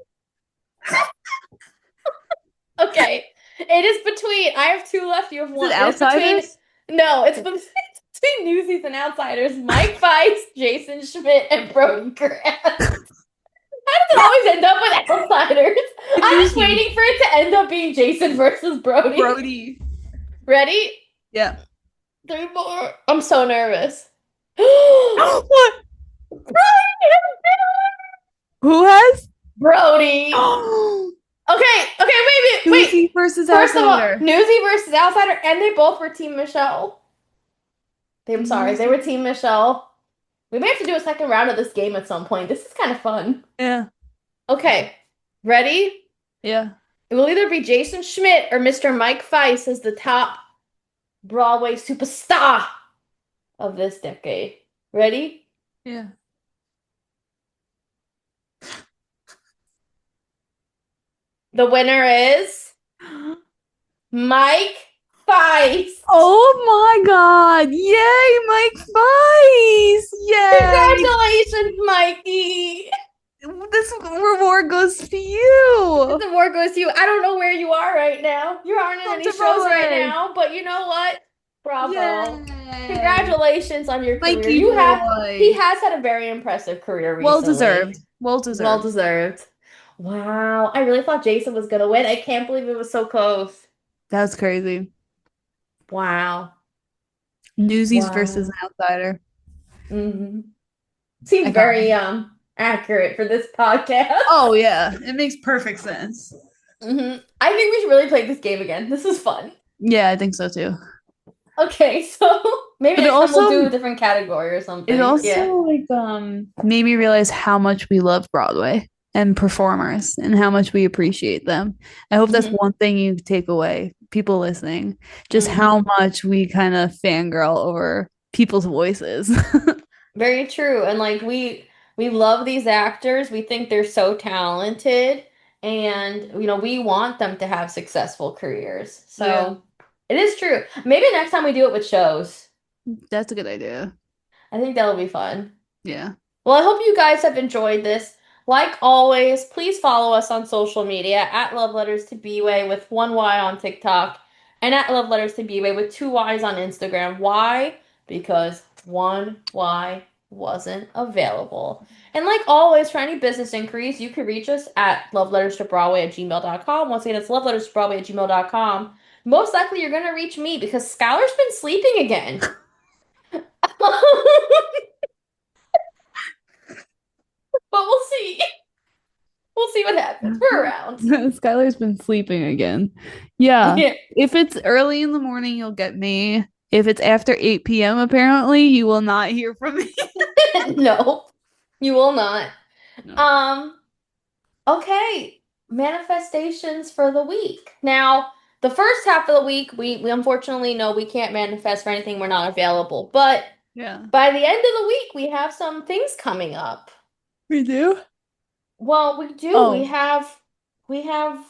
Speaker 1: Okay. It is between, I have two left, you have
Speaker 2: Is it
Speaker 1: one. It is between,
Speaker 2: outsiders?
Speaker 1: no, it's between Newsies and Outsiders. Mike Feist, Jason Schmidt, and Brody Grant. How does it always end up with Outsiders? I'm just
Speaker 2: Newsies.
Speaker 1: waiting for it to end up being Jason versus Brody.
Speaker 2: Brody.
Speaker 1: Ready?
Speaker 2: Yeah.
Speaker 1: Three more. I'm so nervous.
Speaker 2: What? Who has?
Speaker 1: Brody. Okay, wait.
Speaker 2: Lucy versus
Speaker 1: First of all,
Speaker 2: outsider.
Speaker 1: Newsy versus Outsider, and they both were Team Michelle. I'm sorry, they were Team Michelle. We may have to do a second round of this game at some point. This is kind of fun.
Speaker 2: Yeah.
Speaker 1: Okay, ready?
Speaker 2: Yeah.
Speaker 1: It will either be Jason Schmidt or Mr. Mike Feist as the top Broadway superstar of this decade. Ready?
Speaker 2: Yeah.
Speaker 1: The winner is Mike Feist.
Speaker 2: Oh my God. Yay, Mike Feist. Yay.
Speaker 1: Congratulations, Mikey.
Speaker 2: This reward goes to you.
Speaker 1: The award goes to you. I don't know where you are right now. You aren't in
Speaker 2: Come
Speaker 1: any
Speaker 2: to
Speaker 1: shows right
Speaker 2: Broadway.
Speaker 1: now, but you know what? Bravo.
Speaker 2: Yay.
Speaker 1: Congratulations on your career.
Speaker 2: Mikey boy.
Speaker 1: He has had a very impressive career
Speaker 2: Well
Speaker 1: recently.
Speaker 2: deserved. Well
Speaker 1: Well
Speaker 2: deserved.
Speaker 1: deserved. Wow. I really thought Jason was gonna win. I can't believe it was so close.
Speaker 2: That's crazy.
Speaker 1: Wow.
Speaker 2: Newsies versus
Speaker 1: Wow.
Speaker 2: an outsider.
Speaker 1: hmm
Speaker 2: I
Speaker 1: Seems
Speaker 2: got
Speaker 1: very
Speaker 2: it.
Speaker 1: accurate for this podcast.
Speaker 2: Oh yeah, it makes perfect sense.
Speaker 1: I think we should really play this game again. This is fun.
Speaker 2: Yeah, I think so too.
Speaker 1: Okay, so maybe
Speaker 2: But it
Speaker 1: next time we'll
Speaker 2: also
Speaker 1: do a different category or
Speaker 2: it
Speaker 1: something.
Speaker 2: also
Speaker 1: Yeah.
Speaker 2: like made me realize how much we love Broadway and performers and how much we appreciate them. I hope that's
Speaker 1: hmm
Speaker 2: one thing you take away, people listening, just
Speaker 1: hmm
Speaker 2: how much we kind of fangirl over people's voices.
Speaker 1: Very true. And like we love these actors. We think they're so talented and we want them to have successful careers.
Speaker 2: Yeah,
Speaker 1: So it is true. Maybe next time we do it with shows.
Speaker 2: that's a good idea.
Speaker 1: I think that'll be fun.
Speaker 2: Yeah.
Speaker 1: Well, I hope you guys have enjoyed this. Like always, please follow us on social media at Love Letters to B-Way with one Y on TikTok and at Love Letters to B-Way with two Ys on Instagram. Why? Because one Y wasn't available. And like always, for any business inquiries, you can reach us at loveletterstobroadway@gmail.com. Once again, it's loveletterstobroadway@gmail.com. Most likely, you're going to reach me because Skylar's been sleeping again. But we'll see. We'll see what happens. We're around.
Speaker 2: Skylar's been sleeping again. Yeah.
Speaker 1: Yeah.
Speaker 2: If it's early in the morning, you'll get me. If it's after 8 p.m., apparently, you will not hear from me.
Speaker 1: No, you will not.
Speaker 2: No.
Speaker 1: Okay. Manifestations for the week. Now, the first half of the week, we unfortunately know we can't manifest for anything we're not available. But
Speaker 2: Yeah.
Speaker 1: by the end of the week, we have some things coming up.
Speaker 2: We do?
Speaker 1: Well, we do.
Speaker 2: Oh.
Speaker 1: We have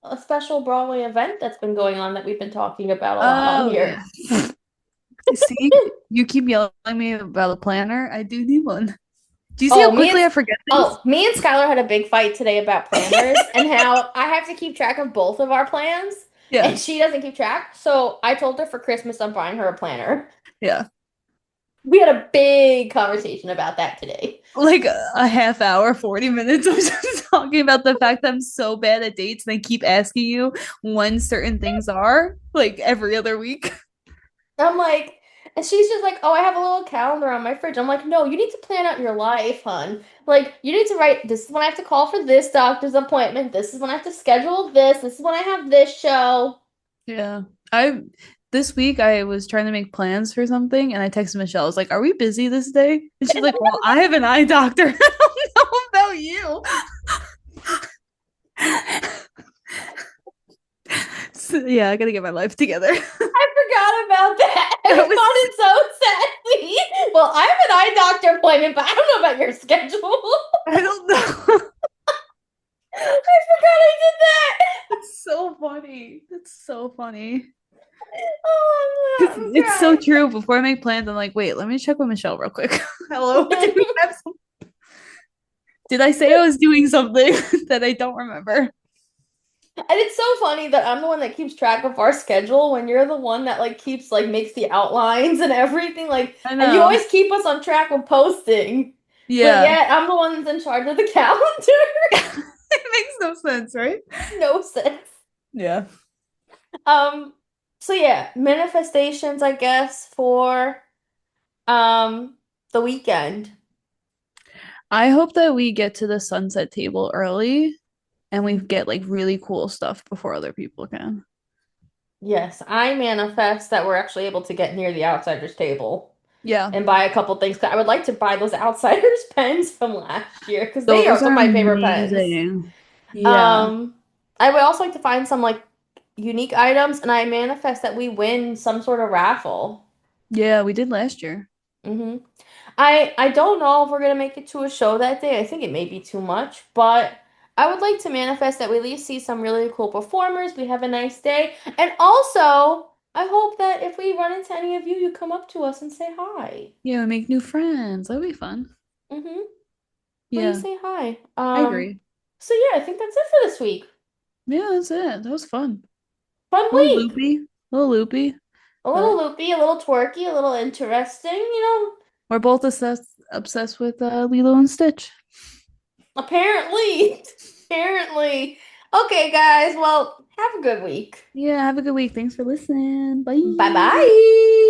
Speaker 1: a special Broadway event that's been going on that we've been talking about a lot on
Speaker 2: Oh,
Speaker 1: here.
Speaker 2: yeah. See, you keep yelling at me about a planner. I do need one. Do you see
Speaker 1: Oh,
Speaker 2: how quickly I forget things?
Speaker 1: me and Skylar had a big fight today about planners and how I have to keep track of both of our plans
Speaker 2: Yeah.
Speaker 1: and she doesn't keep track. So I told her for Christmas I'm buying her a planner.
Speaker 2: Yeah.
Speaker 1: We had a big conversation about that today.
Speaker 2: Like a half hour, 40 minutes of just talking about the fact that I'm so bad at dates and I keep asking you when certain things are, like every other week.
Speaker 1: I'm like, And she's just like, "Oh, I have a little calendar on my fridge." I'm like, "No, you need to plan out your life, hun. Like, you need to write, this is when I have to call for this doctor's appointment. This is when I have to schedule this. This is when I have this show."
Speaker 2: Yeah. I This week I was trying to make plans for something and I texted Michelle. I was like, "Are we busy this day?" And she's like, "Well, I have an eye doctor. I don't know about you." So, yeah, I gotta get my life together.
Speaker 1: I forgot about that.
Speaker 2: That
Speaker 1: I
Speaker 2: was
Speaker 1: responded so sadly. Well, I have an eye doctor appointment, but I don't know about your schedule.
Speaker 2: I don't know.
Speaker 1: I forgot I did that.
Speaker 2: It's so funny. It's so funny.
Speaker 1: I'm
Speaker 2: It's so
Speaker 1: crying.
Speaker 2: true. Before I make plans, I'm like, wait, let me check with Michelle real quick. Hello. Did I say I was doing something that I don't remember?
Speaker 1: And it's so funny that I'm the one that keeps track of our schedule when you're the one that like keeps like makes the outlines and everything like
Speaker 2: I
Speaker 1: and you
Speaker 2: know.
Speaker 1: always keep us on track with posting. But
Speaker 2: Yeah.
Speaker 1: yet I'm the one that's in charge of the calendar.
Speaker 2: It makes no sense, right?
Speaker 1: No sense.
Speaker 2: Yeah.
Speaker 1: Um so yeah, manifestations I guess for um the weekend.
Speaker 2: I hope that we get to the sunset table early and we get like really cool stuff before other people can.
Speaker 1: Yes, I manifest that we're actually able to get near the outsiders table
Speaker 2: Yeah.
Speaker 1: and buy a couple things. 'Cause I would like to buy those outsiders pens from last year because they are
Speaker 2: Those
Speaker 1: some of
Speaker 2: are
Speaker 1: my favorite pens.
Speaker 2: amazing. Yeah.
Speaker 1: Um, I would also like to find some like unique items, and I manifest that we win some sort of raffle.
Speaker 2: Yeah, we did last year.
Speaker 1: hmm I don't know if we're gonna make it to a show that day. I think it may be too much, but I would like to manifest that we at least see some really cool performers. We have a nice day, and also I hope that if we run into any of you, you come up to us and say hi.
Speaker 2: Yeah, we make new friends. That'll be fun.
Speaker 1: hmm Please
Speaker 2: Yeah,
Speaker 1: say hi.
Speaker 2: I agree.
Speaker 1: So yeah, I think that's it for this week.
Speaker 2: Yeah, that's it. That was fun.
Speaker 1: Fun
Speaker 2: A little
Speaker 1: week.
Speaker 2: loopy, a little loopy,
Speaker 1: A little
Speaker 2: but
Speaker 1: loopy, a little twerky, a little interesting,
Speaker 2: we're both obsessed with Lilo and Stitch.
Speaker 1: apparently. Apparently. Okay, guys, well, have a good week.
Speaker 2: Yeah, have a good week. Thanks for listening.
Speaker 1: Bye
Speaker 2: Bye.
Speaker 1: bye.